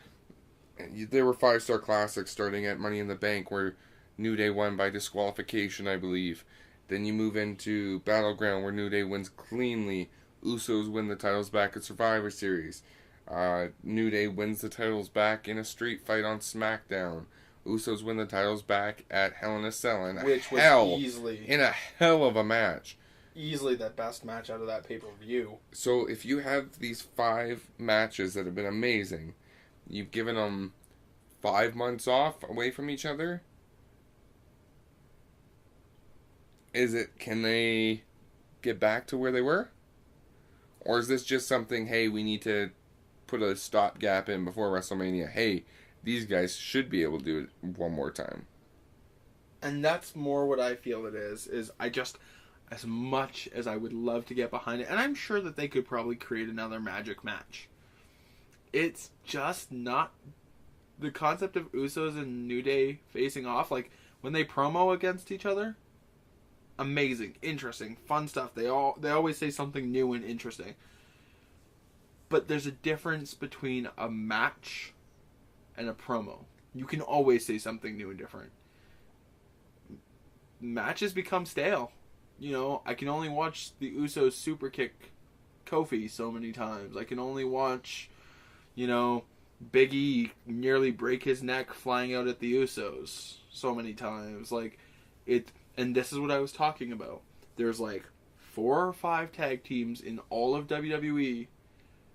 they were 5-star classics, starting at Money in the Bank, where New Day won by disqualification, I believe. Then you move into Battleground, where New Day wins cleanly. Usos win the titles back at Survivor Series. New Day wins the titles back in a street fight on SmackDown. Usos win the titles back at Hell in a Cell in a hell of a match. Easily the best match out of that pay-per-view. So if you have these 5 matches that have been amazing, you've given them 5 months off away from each other. Can they get back to where they were? Or is this just something, hey, we need to put a stopgap in before WrestleMania? Hey, these guys should be able to do it one more time. And that's more what I feel it is I just, as much as I would love to get behind it, and I'm sure that they could probably create another Magic match, it's just not the concept of Usos and New Day facing off, when they promo against each other. Amazing, interesting, fun stuff. They always say something new and interesting. But there's a difference between a match and a promo. You can always say something new and different. Matches become stale. I can only watch the Usos super kick Kofi so many times. I can only watch, Big E nearly break his neck flying out at the Usos so many times. And this is what I was talking about. There's 4 or 5 tag teams in all of WWE,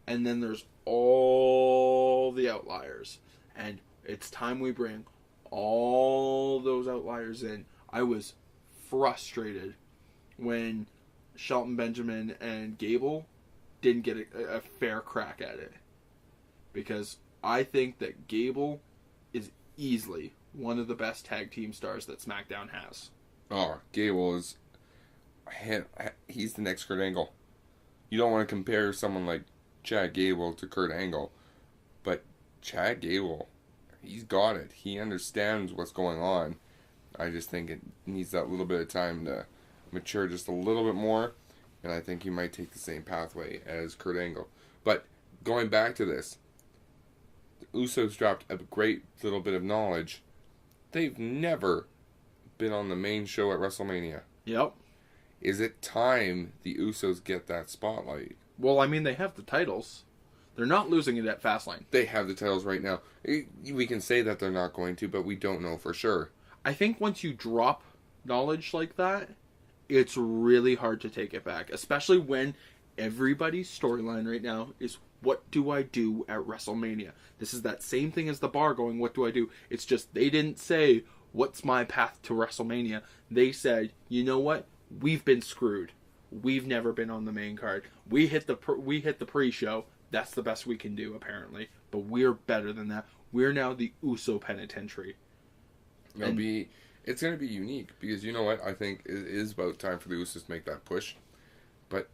and then there's all the outliers. And it's time we bring all those outliers in. I was frustrated when Shelton Benjamin and Gable didn't get a fair crack at it. Because I think that Gable is easily one of the best tag team stars that SmackDown has. Oh, Gable is... he's the next Kurt Angle. You don't want to compare someone like Chad Gable to Kurt Angle, but Chad Gable, he's got it. He understands what's going on. I just think it needs that little bit of time to mature just a little bit more, and I think he might take the same pathway as Kurt Angle. But going back to this, the Usos dropped a great little bit of knowledge. They've never been on the main show at WrestleMania. Yep. Is it time the Usos get that spotlight? Well, I mean, they have the titles. They're not losing it at Fastlane. They have the titles right now. We can say that they're not going to, but we don't know for sure. I think once you drop knowledge like that, it's really hard to take it back. Especially when everybody's storyline right now is, what do I do at WrestleMania? This is that same thing as the bar going, what do I do? It's just, they didn't say, what's my path to WrestleMania? They said, you know what? We've been screwed. We've never been on the main card. We hit the pre-show. That's the best we can do, apparently. But we're better than that. We're now the Uso Penitentiary. It's going to be unique, because you know what? I think it is about time for the Usos to make that push. But,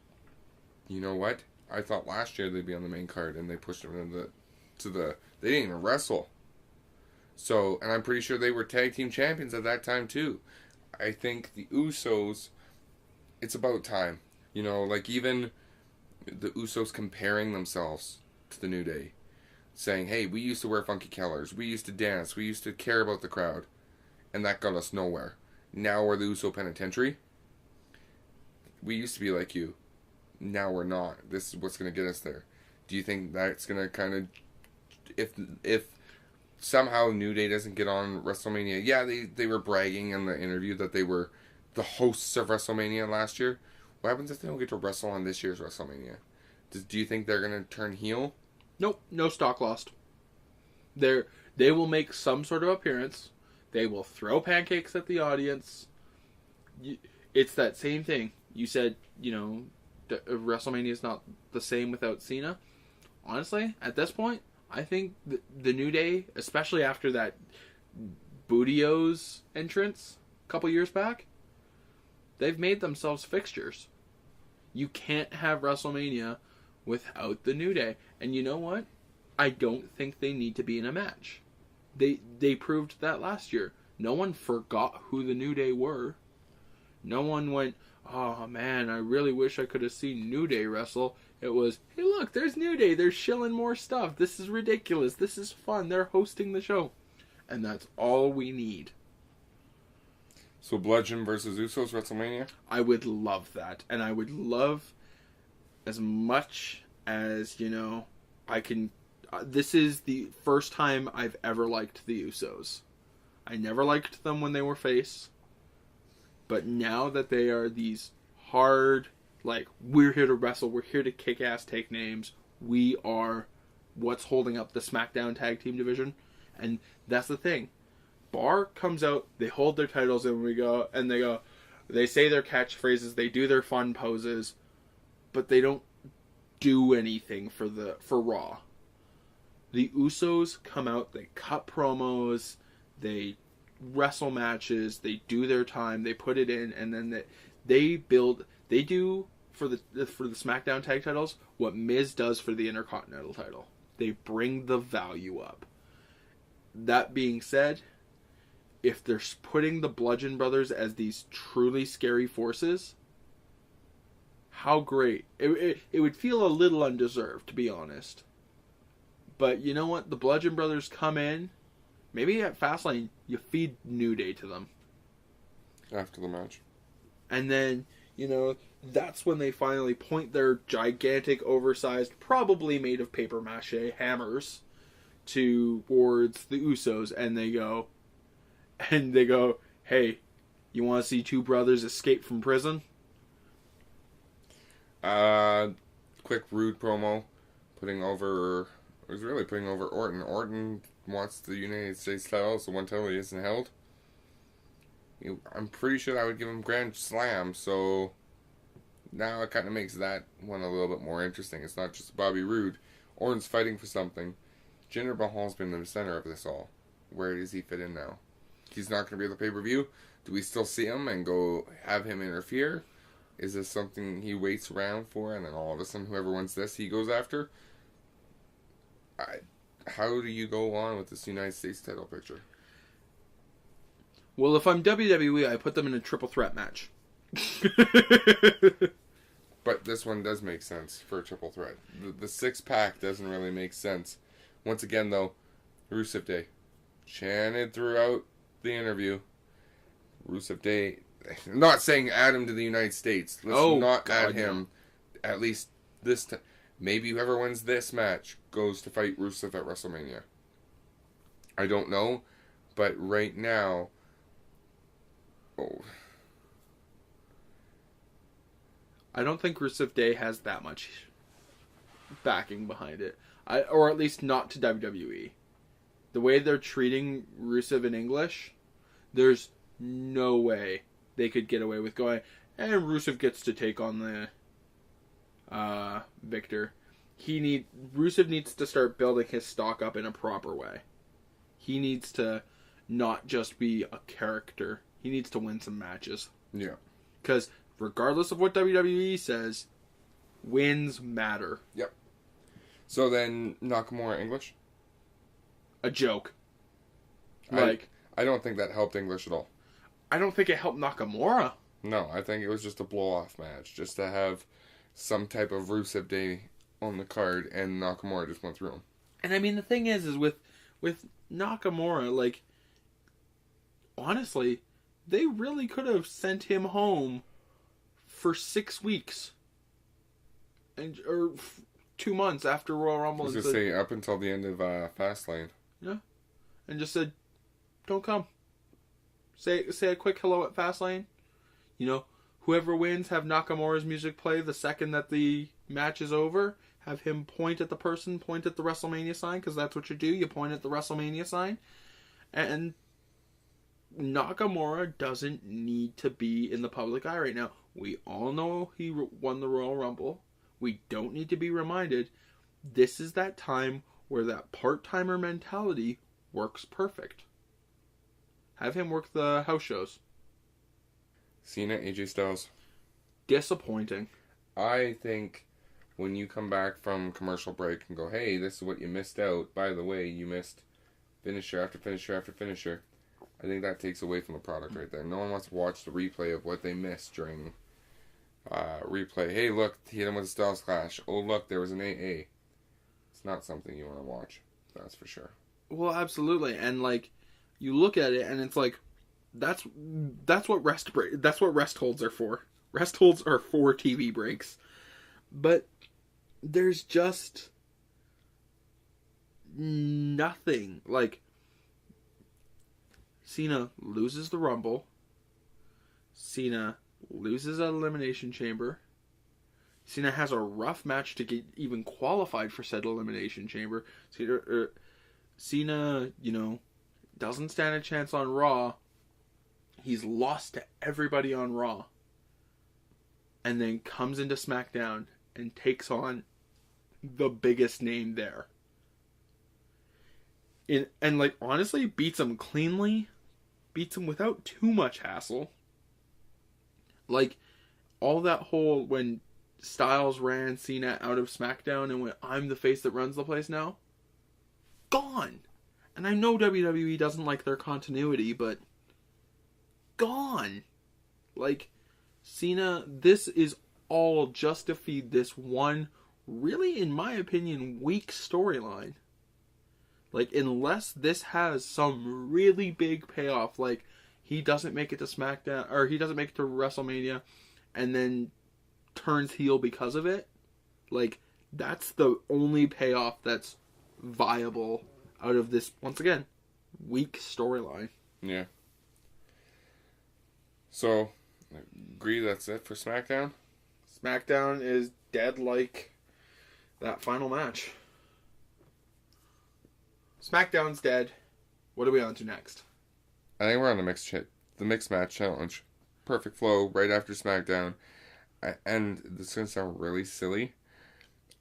you know what? I thought last year they'd be on the main card, and they pushed them into the... They didn't even wrestle. So, and I'm pretty sure they were tag team champions at that time, too. I think the Usos, it's about time. You know, like even the Usos comparing themselves to the New Day. Saying, hey, we used to wear funky colors. We used to dance. We used to care about the crowd. And that got us nowhere. Now we're the Uso Penitentiary. We used to be like you. Now we're not. This is what's going to get us there. Do you think that's going to kind of... If somehow New Day doesn't get on WrestleMania... Yeah, they were bragging in the interview that they were the hosts of WrestleMania last year. What happens if they don't get to wrestle on this year's WrestleMania? Do you think they're going to turn heel? Nope, no stock lost. They will make some sort of appearance. They will throw pancakes at the audience. It's that same thing. You said, you know, WrestleMania is not the same without Cena. Honestly, at this point, I think the New Day, especially after that Booty-O's entrance a couple years back, they've made themselves fixtures. You can't have WrestleMania without the New Day. And you know what? I don't think they need to be in a match. They proved that last year. No one forgot who the New Day were. No one went, oh man, I really wish I could have seen New Day wrestle. It was, hey look, there's New Day. They're shilling more stuff. This is ridiculous. This is fun. They're hosting the show. And that's all we need. So Bludgeon versus Usos WrestleMania? I would love that. And I would love, as much as, you know, I can... this is the first time I've ever liked the Usos. I never liked them when they were face. But now that they are these hard, like, we're here to wrestle, we're here to kick ass, take names, we are what's holding up the SmackDown Tag Team division. And that's the thing. Bar comes out, they hold their titles, and they say their catchphrases, they do their fun poses, but they don't do anything for Raw. The Usos come out, they cut promos, they wrestle matches, they do their time, they put it in, and then they do for the SmackDown tag titles what Miz does for the Intercontinental title. They bring the value up. That being said, if they're putting the Bludgeon Brothers as these truly scary forces, how great. It would feel a little undeserved, to be honest. But you know what? The Bludgeon Brothers come in. Maybe at Fastlane, you feed New Day to them. After the match. And then, you know, that's when they finally point their gigantic, oversized, probably made of paper mache hammers towards the Usos. And they go, hey, you want to see two brothers escape from prison? Quick rude promo. Putting over Orton. Orton wants the United States title, so one title he isn't held. I'm pretty sure that would give him Grand Slam, so now it kind of makes that one a little bit more interesting. It's not just Bobby Roode. Orton's fighting for something. Jinder Mahal's been the center of this all. Where does he fit in now? He's not going to be at the pay-per-view. Do we still see him and go have him interfere? Is this something he waits around for, and then all of a sudden whoever wins this he goes after? How do you go on with this United States title picture? Well, if I'm WWE, I put them in a triple threat match. But this one does make sense for a triple threat. The 6-pack doesn't really make sense. Once again, though, Rusev Day. Chanted throughout the interview. Rusev Day. I'm not saying add him to the United States. Let's not add him. No. At least this time. Maybe whoever wins this match goes to fight Rusev at WrestleMania. I don't know. But right now... Oh... I don't think Rusev Day has that much backing behind it. Or at least not to WWE. The way they're treating Rusev in English, there's no way they could get away with going, and Rusev gets to take on the Victor. Rusev needs to start building his stock up in a proper way. He needs to not just be a character. He needs to win some matches. Yeah. Because regardless of what WWE says, wins matter. Yep. So then, Nakamura English? A joke. I don't think that helped English at all. I don't think it helped Nakamura. No, I think it was just a blow-off match. Just to have some type of Rusev Day on the card, and Nakamura just went through him. And I mean, the thing is with Nakamura, like, honestly, they really could have sent him home for 6 weeks, or 2 months after Royal Rumble. I was going to say up until the end of Fastlane. Yeah, and just said, "Don't come. Say a quick hello at Fastlane. You know, whoever wins, have Nakamura's music play the second that the match is over. Have him point at the person, point at the WrestleMania sign, because that's what you do. You point at the WrestleMania sign, and Nakamura doesn't need to be in the public eye right now. We all know he won the Royal Rumble. We don't need to be reminded. This is that time where that part-timer mentality works perfect. Have him work the house shows. Cena, AJ Styles. Disappointing. I think when you come back from commercial break and go, hey, this is what you missed out. By the way, you missed finisher after finisher after finisher. I think that takes away from the product right there. No one wants to watch the replay of what they missed during replay. Hey, look, he hit him with a Styles Clash. Oh, look, there was an AA. It's not something you want to watch. That's for sure. Well, absolutely. And, like, you look at it and it's like, that's what rest holds are for. Rest holds are for TV breaks. But there's just nothing. Like, Cena loses the Rumble. Cena loses an Elimination Chamber. Cena has a rough match to get even qualified for said Elimination Chamber. Cena, doesn't stand a chance on Raw. He's lost to everybody on Raw. And then comes into SmackDown and takes on the biggest name there. And honestly, beats him cleanly. Beats him without too much hassle. Like, all that whole, when Styles ran Cena out of SmackDown and went, I'm the face that runs the place now. Gone. And I know WWE doesn't like their continuity, but gone. Like, Cena, this is all just to feed this one, really, in my opinion, weak storyline. Like, unless this has some really big payoff, like, he doesn't make it to SmackDown, or he doesn't make it to WrestleMania, and then turns heel because of it, like, that's the only payoff that's viable out of this, once again, weak storyline. Yeah. So, I agree that's it for SmackDown? SmackDown is dead like that final match. SmackDown's dead. What are we on to next? I think we're on the mixed match challenge. Perfect flow right after SmackDown. And this is going to sound really silly.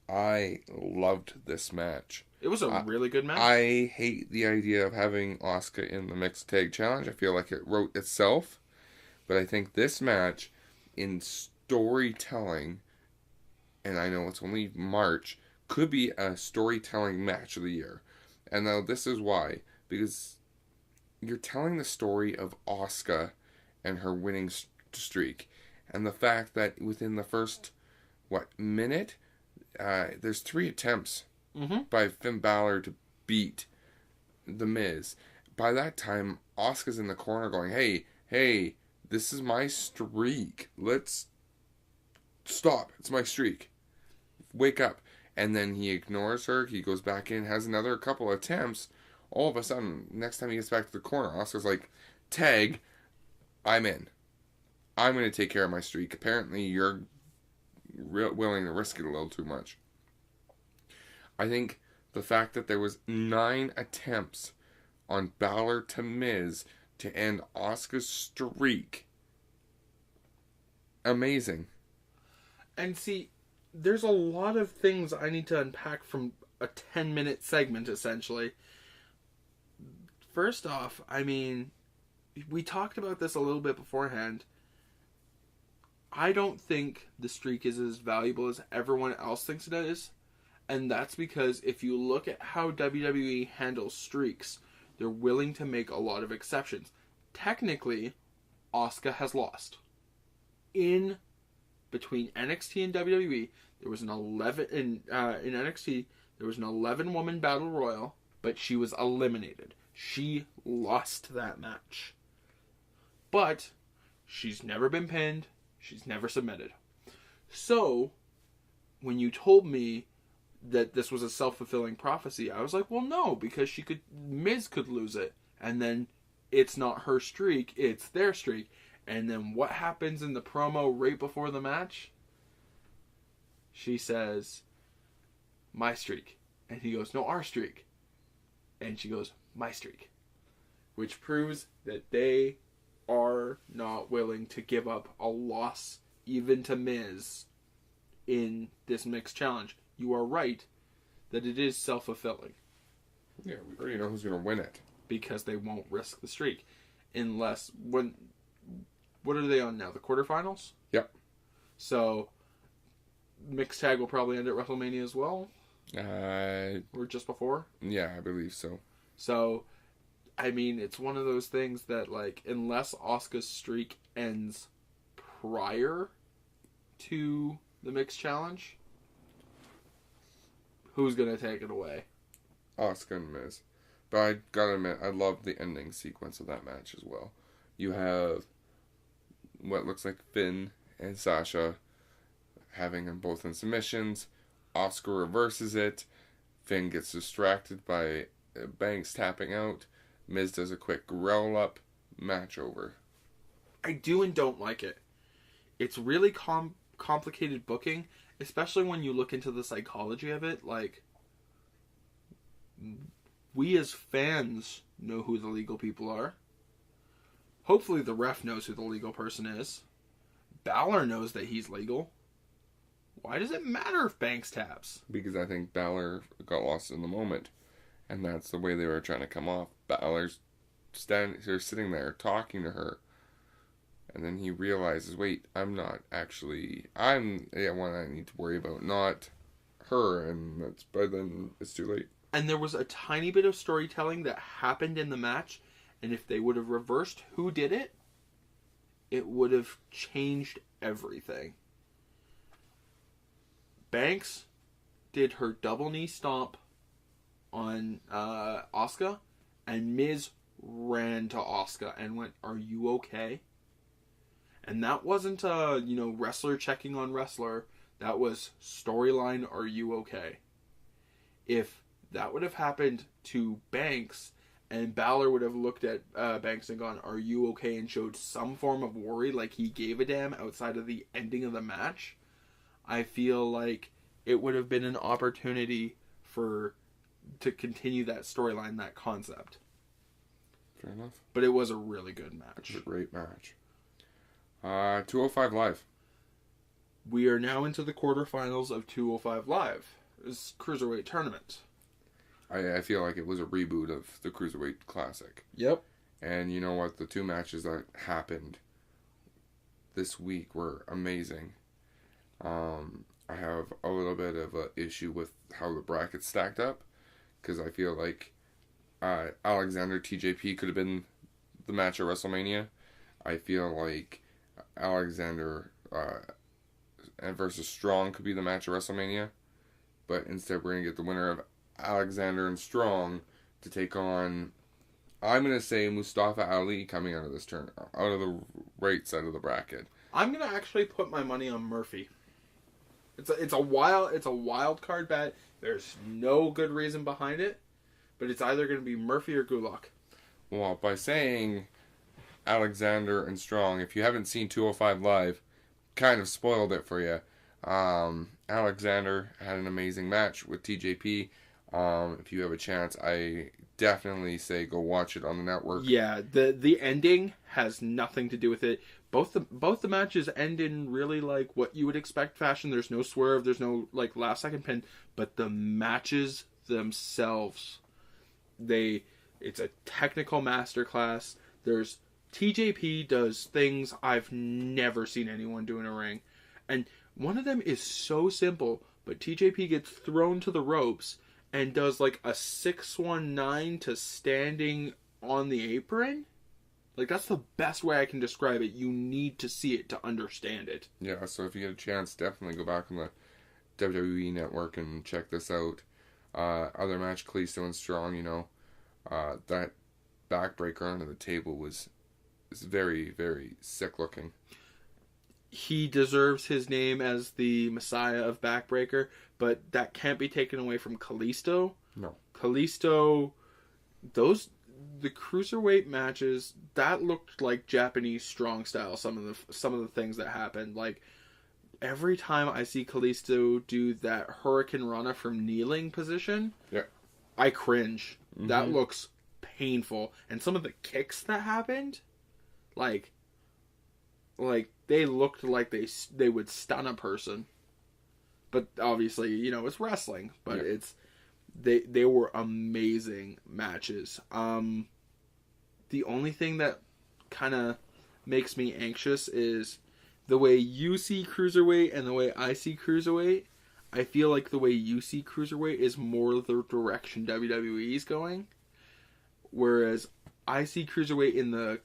I loved this match. It was a really good match. I hate the idea of having Asuka in the mixed tag challenge. I feel like it wrote itself. But I think this match, in storytelling, and I know it's only March, could be a storytelling match of the year. And now this is why. Because you're telling the story of Asuka and her winning streak. And the fact that within the first, minute, there's 3 attempts by Finn Balor to beat The Miz. By that time, Asuka's in the corner going, hey, this is my streak. Let's stop. It's my streak. Wake up. And then he ignores her. He goes back in, has another couple attempts. All of a sudden, next time he gets back to the corner, Asuka's like, tag, I'm in. I'm going to take care of my streak. Apparently, you're willing to risk it a little too much. I think the fact that there was 9 attempts on Balor to Miz to end Asuka's streak, amazing. And see, there's a lot of things I need to unpack from a 10-minute segment, essentially. First off, I mean, we talked about this a little bit beforehand. I don't think the streak is as valuable as everyone else thinks it is. And that's because if you look at how WWE handles streaks, they're willing to make a lot of exceptions. Technically, Asuka has lost. In between NXT and WWE, there was an 11 in NXT. There was an 11-woman battle royal, but she was eliminated. She lost that match, but she's never been pinned. She's never submitted. So, when you told me that this was a self-fulfilling prophecy, I was like, well, no, because Miz could lose it, and then it's not her streak, it's their streak. And then what happens in the promo right before the match? She says, my streak. And he goes, no, our streak. And she goes, my streak. Which proves that they are not willing to give up a loss even to Miz in this mixed challenge. You are right that it is self-fulfilling. Yeah, we already know who's going to win it. Because they won't risk the streak. Unless, what are they on now? The quarterfinals? Yep. So, mixed tag will probably end at WrestleMania as well? Or just before? Yeah, I believe so. So, I mean, it's one of those things that, like, unless Asuka's streak ends prior to the mixed challenge, who's going to take it away? Asuka and Miz. But I gotta admit, I love the ending sequence of that match as well. You have what looks like Finn and Sasha having them both in submissions. Asuka reverses it. Finn gets distracted by Banks tapping out. Miz does a quick roll up. Match over. I do and don't like it. It's really complicated booking, especially when you look into the psychology of it. Like, we as fans know who the legal people are. Hopefully the ref knows who the legal person is. Balor knows that he's legal. Why does it matter if Banks taps? Because I think Balor got lost in the moment. And that's the way they were trying to come off. Balor's sitting there talking to her. And then he realizes, wait, I'm the one I need to worry about, not her. And but then it's too late. And there was a tiny bit of storytelling that happened in the match. And if they would have reversed who did it, it would have changed everything. Banks did her double knee stomp on Asuka, and Miz ran to Asuka and went, "Are you okay?" And that wasn't wrestler checking on wrestler. That was storyline, "Are you okay?" If that would have happened to Banks, and Balor would have looked at Banks and gone, "Are you okay?" and showed some form of worry, like he gave a damn outside of the ending of the match, I feel like it would have been an opportunity to continue that storyline, that concept. Fair enough. But it was a really good match. It was a great match. 205 Live. We are now into the quarterfinals of 205 Live. This Cruiserweight tournament. I feel like it was a reboot of the Cruiserweight Classic. Yep. And you know what? The 2 matches that happened this week were amazing. I have a little bit of an issue with how the brackets stacked up. Because I feel like Alexander TJP could have been the match at WrestleMania. I feel like Alexander and versus Strong could be the match of WrestleMania. But instead, we're going to get the winner of Alexander and Strong to take on, I'm going to say, Mustafa Ali coming out of this turn, out of the right side of the bracket. I'm going to actually put my money on Murphy. It's a wild card bet. There's no good reason behind it, but it's either going to be Murphy or Gulak. Well, by saying Alexander and Strong, if you haven't seen 205 Live, kind of spoiled it for you. Alexander had an amazing match with TJP. If you have a chance, I definitely say go watch it on the network. Yeah, the ending has nothing to do with it. Both the matches end in really like what you would expect fashion. There's no swerve, there's no like last second pin, but the matches themselves, it's a technical masterclass. There's TJP does things I've never seen anyone do in a ring. And one of them is so simple, but TJP gets thrown to the ropes and does like a 619 to standing on the apron. Like, that's the best way I can describe it. You need to see it to understand it. Yeah, so if you get a chance, definitely go back on the WWE network and check this out. Other match, Kalisto and Strong, that backbreaker under the table is very, very sick looking. He deserves his name as the Messiah of backbreaker, but that can't be taken away from Kalisto. No. Kalisto, the cruiserweight matches, that looked like Japanese strong style. Some of the things that happened, like every time I see Kalisto do that Hurricane Rana from kneeling position, yeah, I cringe. Mm-hmm. That looks painful. And some of the kicks that happened, like they looked like they would stun a person. But obviously, it's wrestling. But they were amazing matches. The only thing that kind of makes me anxious is the way you see Cruiserweight and the way I see Cruiserweight. I feel like the way you see Cruiserweight is more the direction WWE is going. Whereas I see Cruiserweight in the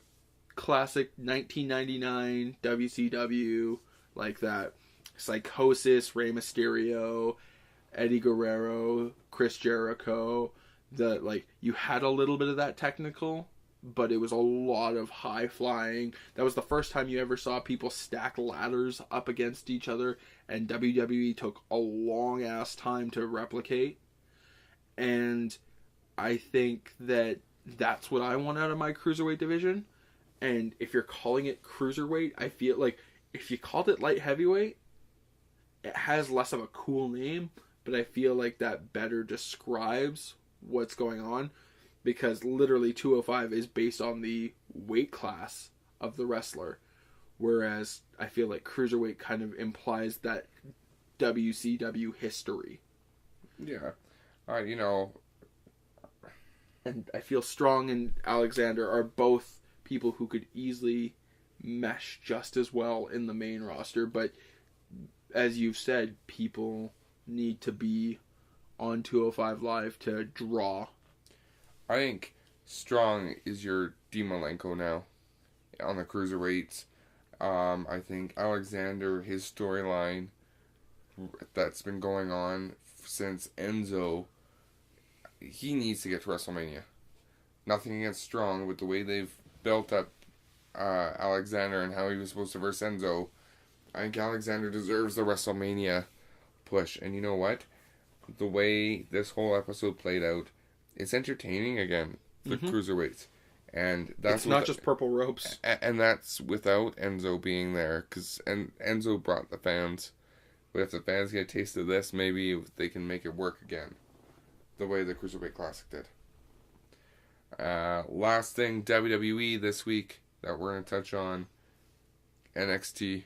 classic 1999 WCW, like that Psychosis, Rey Mysterio, Eddie Guerrero, Chris Jericho. You had a little bit of that technical, but it was a lot of high flying. That was the first time you ever saw people stack ladders up against each other, and WWE took a long ass time to replicate. And I think that's what I want out of my cruiserweight division. And if you're calling it cruiserweight, I feel like if you called it light heavyweight, it has less of a cool name, but I feel like that better describes what's going on, because literally 205 is based on the weight class of the wrestler, whereas I feel like cruiserweight kind of implies that WCW history. Yeah. And I feel Strong and Alexander are both people who could easily mesh just as well in the main roster, but as you've said, people need to be on 205 Live to draw. I think Strong is your Dean Malenko now on the cruiserweights. I think Alexander, his storyline that's been going on since Enzo, he needs to get to WrestleMania. Nothing against Strong, but the way they've built up Alexander and how he was supposed to verse Enzo, I think Alexander deserves the WrestleMania push. And you know what? The way this whole episode played out, it's entertaining again for cruiserweights. And that's it's not just purple ropes. And that's without Enzo being there, because Enzo brought the fans. But if the fans get a taste of this, maybe they can make it work again, the way the Cruiserweight Classic did. Last thing, WWE this week that we're going to touch on, NXT.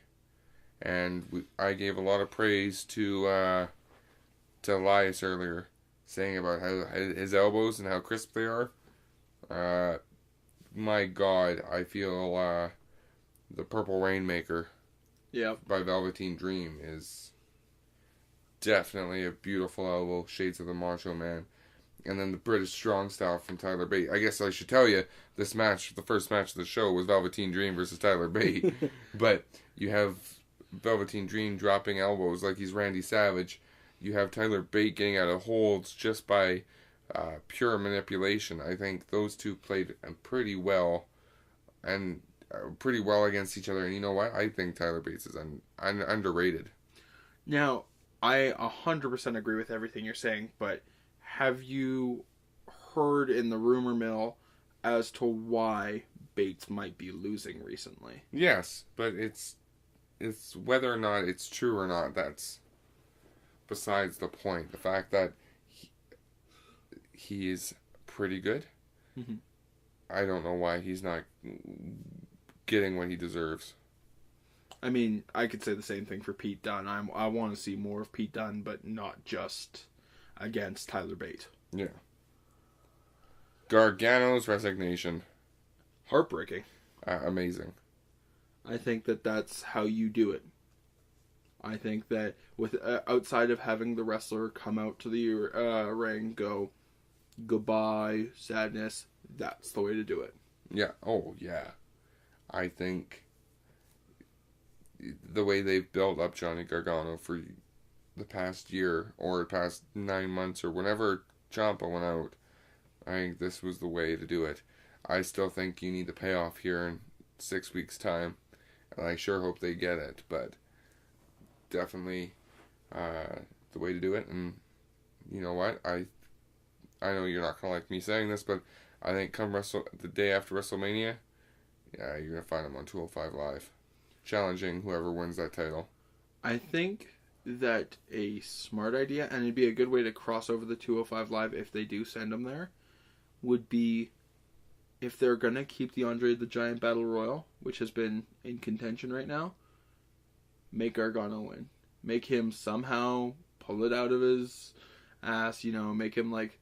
And I gave a lot of praise to Elias earlier, saying about how his elbows and how crisp they are. My God, I feel the Purple Rainmaker by Velveteen Dream is definitely a beautiful elbow, shades of the Macho Man. And then the British Strong Style from Tyler Bate. I guess I should tell you, this match, the first match of the show, was Velveteen Dream versus Tyler Bate. But you have Velveteen Dream dropping elbows like he's Randy Savage. You have Tyler Bate getting out of holds just by pure manipulation. I think those two played pretty well and pretty well against each other. And you know what? I think Tyler Bates is underrated. Now, I 100% agree with everything you're saying, but have you heard in the rumor mill as to why Bates might be losing recently? Yes, but it's whether or not it's true or not, that's besides the point. The fact that he is pretty good, Mm-hmm. I don't know why he's not getting what he deserves. I mean, I could say the same thing for Pete Dunne. I want to see more of Pete Dunne, but not just against Tyler Bate. Yeah. Gargano's resignation. Heartbreaking. Amazing. I think that that's how you do it. I think that with outside of having the wrestler come out to the ring, go, goodbye, sadness, that's the way to do it. Yeah. Oh, yeah. I think the way they've built up Johnny Gargano for the past year or past 9 months or whenever Ciampa went out, I think this was the way to do it. I still think you need the payoff here in 6 weeks' time, and I sure hope they get it, but definitely the way to do it. And you know what? I know you're not going to like me saying this, but I think come the day after WrestleMania, yeah, you're going to find him on 205 Live, challenging whoever wins that title. I think that a smart idea, and it'd be a good way to cross over the 205 Live if they do send him there, would be if they're going to keep the Andre the Giant Battle Royal, which has been in contention right now, make Gargano win. Make him somehow pull it out of his ass, make him like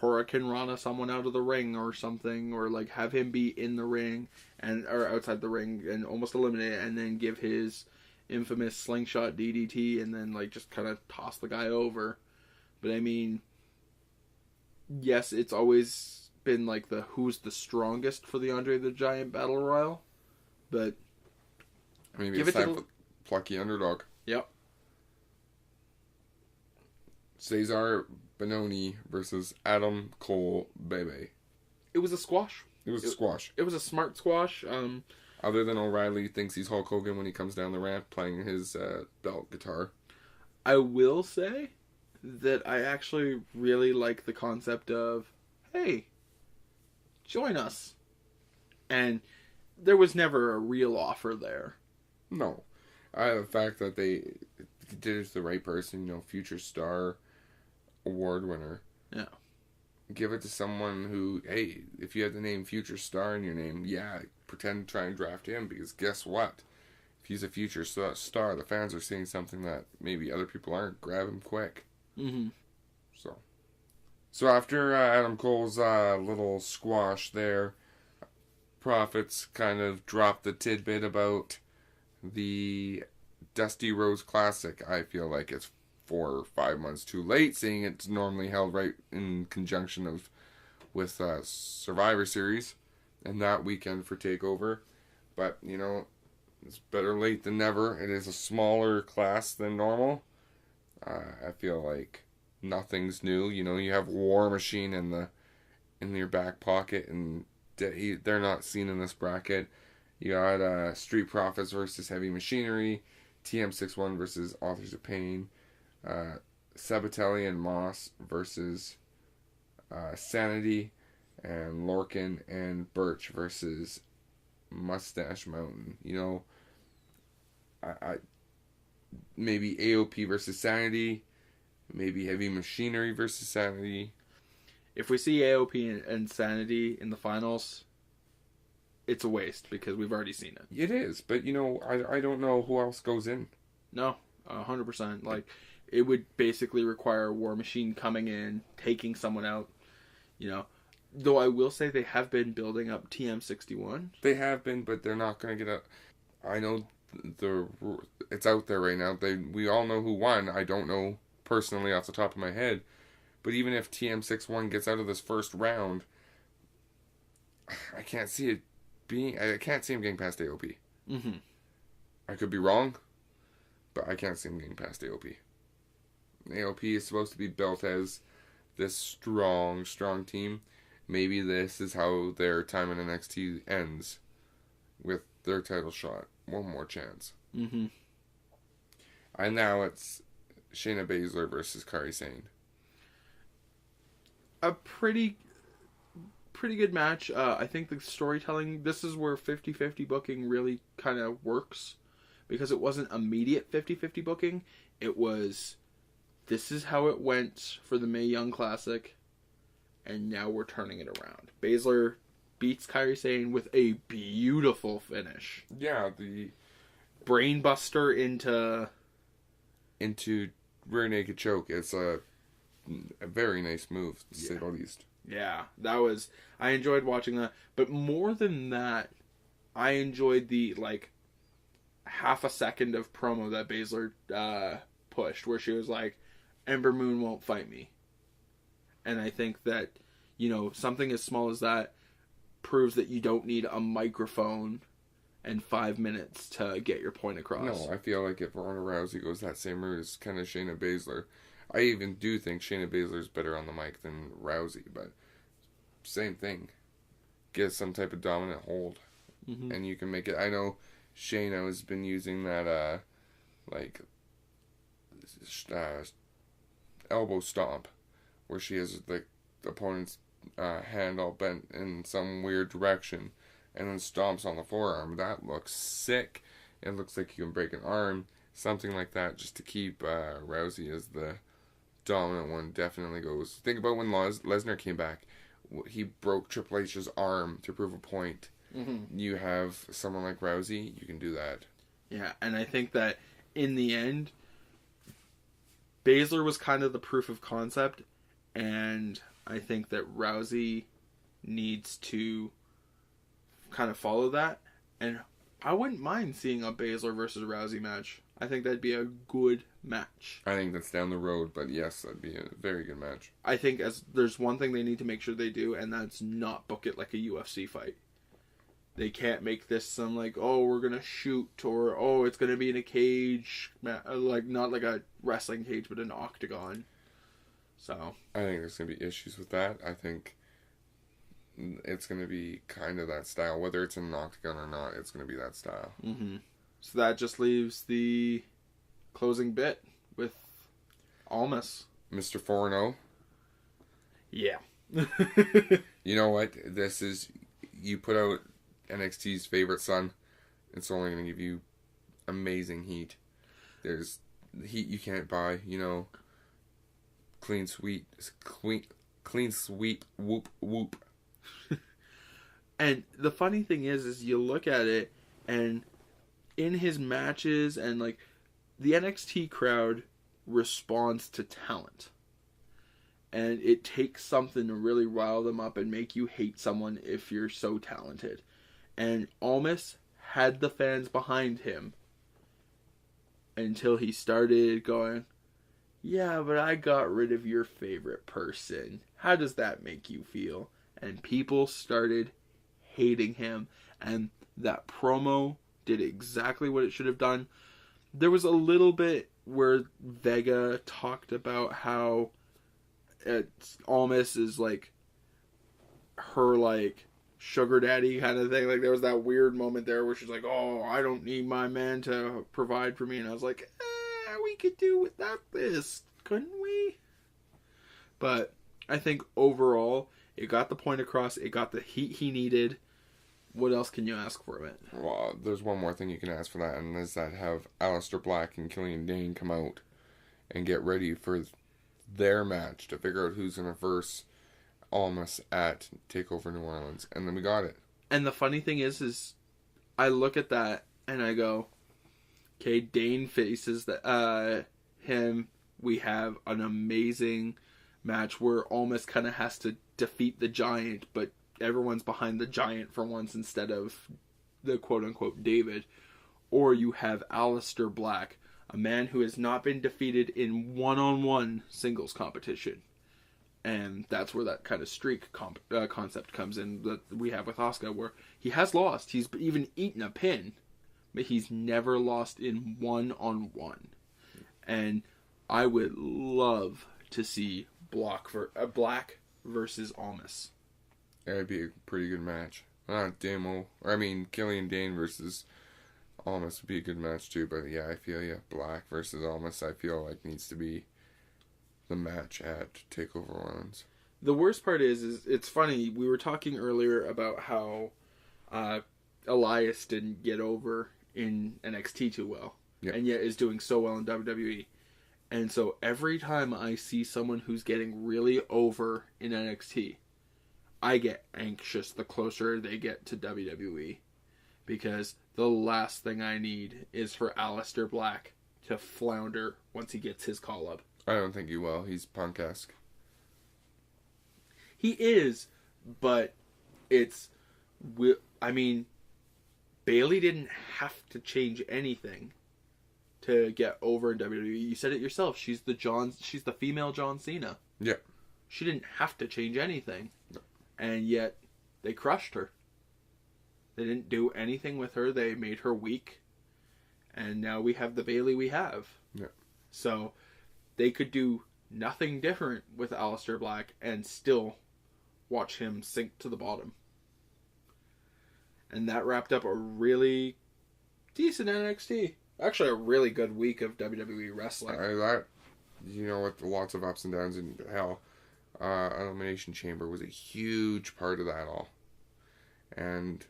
Hurricane Rana someone out of the ring or something, or like have him be in the ring or outside the ring and almost eliminate it, and then give his infamous slingshot DDT and then like just kind of toss the guy over. But I mean, yes, it's always been like the who's the strongest for the Andre the Giant Battle Royal, but maybe it's time for plucky underdog. Yep. Cesar Bononi versus Adam Cole Bebe. It was a squash. It was a squash. It was a smart squash. Other than O'Reilly thinks he's Hulk Hogan when he comes down the ramp playing his belt guitar. I will say that I actually really like the concept of, hey, join us. And there was never a real offer there. No. The fact that they did it to the right person, future star award winner. Yeah. Give it to someone who, hey, if you have the name future star in your name, yeah, pretend to try and draft him, because guess what? If he's a future star, the fans are seeing something that maybe other people aren't. Grab him quick. Mm-hmm. So after Adam Cole's little squash there, Profits kind of dropped the tidbit about the Dusty Rose Classic. I feel like it's 4 or 5 months too late, seeing it's normally held right in conjunction with Survivor Series and that weekend for TakeOver. But, it's better late than never. It is a smaller class than normal. I feel like nothing's new. You have War Machine in your back pocket, and they're not seen in this bracket. You got Street Profits versus Heavy Machinery, TM61 versus Authors of Pain, Sabatelli and Moss versus Sanity, and Lorcan and Birch versus Mustache Mountain. I maybe AOP versus Sanity, maybe Heavy Machinery versus Sanity. If we see AOP and Sanity in the finals, it's a waste because we've already seen it. It is, but I don't know who else goes in. No, 100%. Like, it would basically require War Machine coming in, taking someone out, Though I will say they have been building up TM61. They have been, but they're not going to get I know it's out there right now. We all know who won. I don't know personally off the top of my head. But even if TM61 gets out of this first round, I can't see him getting past AOP. Mm-hmm. I could be wrong, but I can't see him getting past AOP. AOP is supposed to be built as this strong team. Maybe this is how their time in NXT ends, with their title shot. One more chance. Mm-hmm. And now it's Shayna Baszler versus Kairi Sane. A pretty good match. I think the storytelling, this is where 50-50 booking really kind of works, because it wasn't immediate 50-50 booking. It was, this is how it went for the Mae Young Classic, and now we're turning it around. Baszler beats Kairi Sane with a beautiful finish. Yeah, the brainbuster into rear naked choke. It's a very nice move, to say the least. Yeah, I enjoyed watching that. But more than that, I enjoyed the, half a second of promo that Baszler pushed, where she was like, Ember Moon won't fight me. And I think that, something as small as that proves that you don't need a microphone and 5 minutes to get your point across. No, I feel like if Ronda Rousey goes that same route as kind of Shayna Baszler, I even do think Shayna Baszler's better on the mic than Rousey, but same thing. Get some type of dominant hold, and you can make it. I know Shayna has been using that, elbow stomp, where she has, the opponent's hand all bent in some weird direction, and then stomps on the forearm. That looks sick. It looks like you can break an arm. Something like that, just to keep Rousey as the dominant one, definitely goes. Think about when Lesnar came back. He broke Triple H's arm to prove a point. Mm-hmm. You have someone like Rousey, you can do that. Yeah, and I think that in the end, Baszler was kind of the proof of concept, and I think that Rousey needs to kind of follow that, and I wouldn't mind seeing a Baszler versus Rousey match. I think that'd be a good match. I think that's down the road, but yes, that'd be a very good match. I think there's one thing they need to make sure they do, and that's not book it like a UFC fight. They can't make this some we're gonna shoot, or it's gonna be in a cage, not like a wrestling cage, but an octagon. So I think there's gonna be issues with that. I think it's gonna be kind of that style, whether it's in an octagon or not. It's gonna be that style. Mm-hmm. So that just leaves the closing bit with Almas. Mr. 4-0. Yeah. You know what? This is, you put out NXT's favorite son. It's only going to give you amazing heat. There's heat you can't buy, clean sweep, whoop, whoop. And the funny thing is you look at it, and in his matches, and the NXT crowd responds to talent, and it takes something to really rile them up and make you hate someone if you're so talented. And Almas had the fans behind him until he started going, yeah, but I got rid of your favorite person. How does that make you feel? And people started hating him, and that promo did exactly what it should have done. There was a little bit where Vega talked about how Almas is her sugar daddy kind of thing. There was that weird moment there where she's like, oh, I don't need my man to provide for me. And I was like, we could do without this, couldn't we? But I think overall, it got the point across. It got the heat he needed. What else can you ask for it? Well, there's one more thing you can ask for that, and is that have Aleister Black and Killian Dane come out and get ready for their match to figure out who's going to verse Almas at TakeOver New Orleans. And then we got it. And the funny thing is I look at that and I go, okay, Dane faces him. We have an amazing match where Almas kind of has to defeat the Giant, but everyone's behind the Giant for once instead of the quote-unquote David. Or you have Aleister Black, a man who has not been defeated in one-on-one singles competition. And that's where that kind of streak concept comes in that we have with Asuka, where he has lost. He's even eaten a pin, but he's never lost in one-on-one. And I would love to see Black versus Almas. That'd be a pretty good match. Killian Dane versus Almas would be a good match too. But yeah, I feel Black versus Almas, I feel like needs to be the match at TakeOver Orleans. The worst part is it's funny. We were talking earlier about how Elias didn't get over in NXT too well, and yet is doing so well in WWE. And so every time I see someone who's getting really over in NXT, I get anxious the closer they get to WWE. Because the last thing I need is for Aleister Black to flounder once he gets his call-up. I don't think he will. He's Punk-esque. He is, but it's... Bayley didn't have to change anything to get over in WWE. You said it yourself. She's the female John Cena. Yeah. She didn't have to change anything. No. And yet, they crushed her. They didn't do anything with her. They made her weak. And now we have the Bayley we have. Yeah. So, they could do nothing different with Aleister Black and still watch him sink to the bottom. And that wrapped up a really decent NXT. Actually, a really good week of WWE wrestling. With lots of ups and downs, and hell, Elimination Chamber was a huge part of that all. And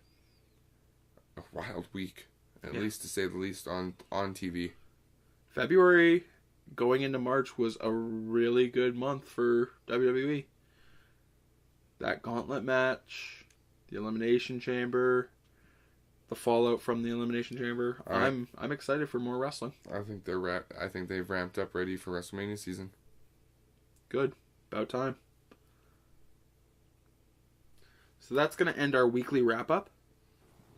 a wild week, at least to say the least, on TV. February going into March was a really good month for WWE. That gauntlet match, the Elimination Chamber, the fallout from the Elimination Chamber. I'm excited for more wrestling. I think they've ramped up ready for WrestleMania season. Good. About time. So that's going to end our weekly wrap-up.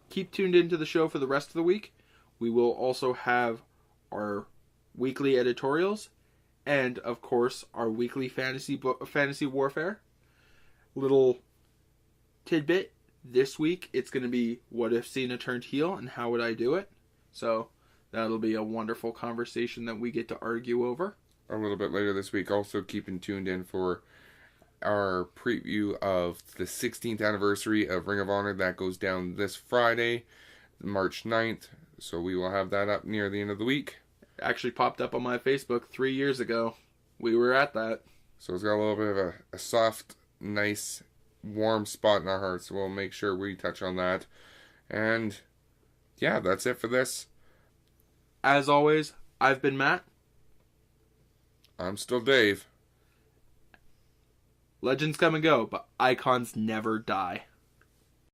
Keep tuned into the show for the rest of the week. We will also have our weekly editorials and, of course, our weekly fantasy warfare. Little tidbit. This week, it's going to be what if Cena turned heel and how would I do it? So that'll be a wonderful conversation that we get to argue over. A little bit later this week, also keeping tuned in for our preview of the 16th anniversary of Ring of Honor. That goes down this Friday, March 9th. So we will have that up near the end of the week. It actually popped up on my Facebook 3 years ago. We were at that. So it's got a little bit of a soft, nice, warm spot in our hearts. So we'll make sure we touch on that. And yeah, that's it for this. As always, I've been Matt. I'm still Dave. Legends come and go, but icons never die.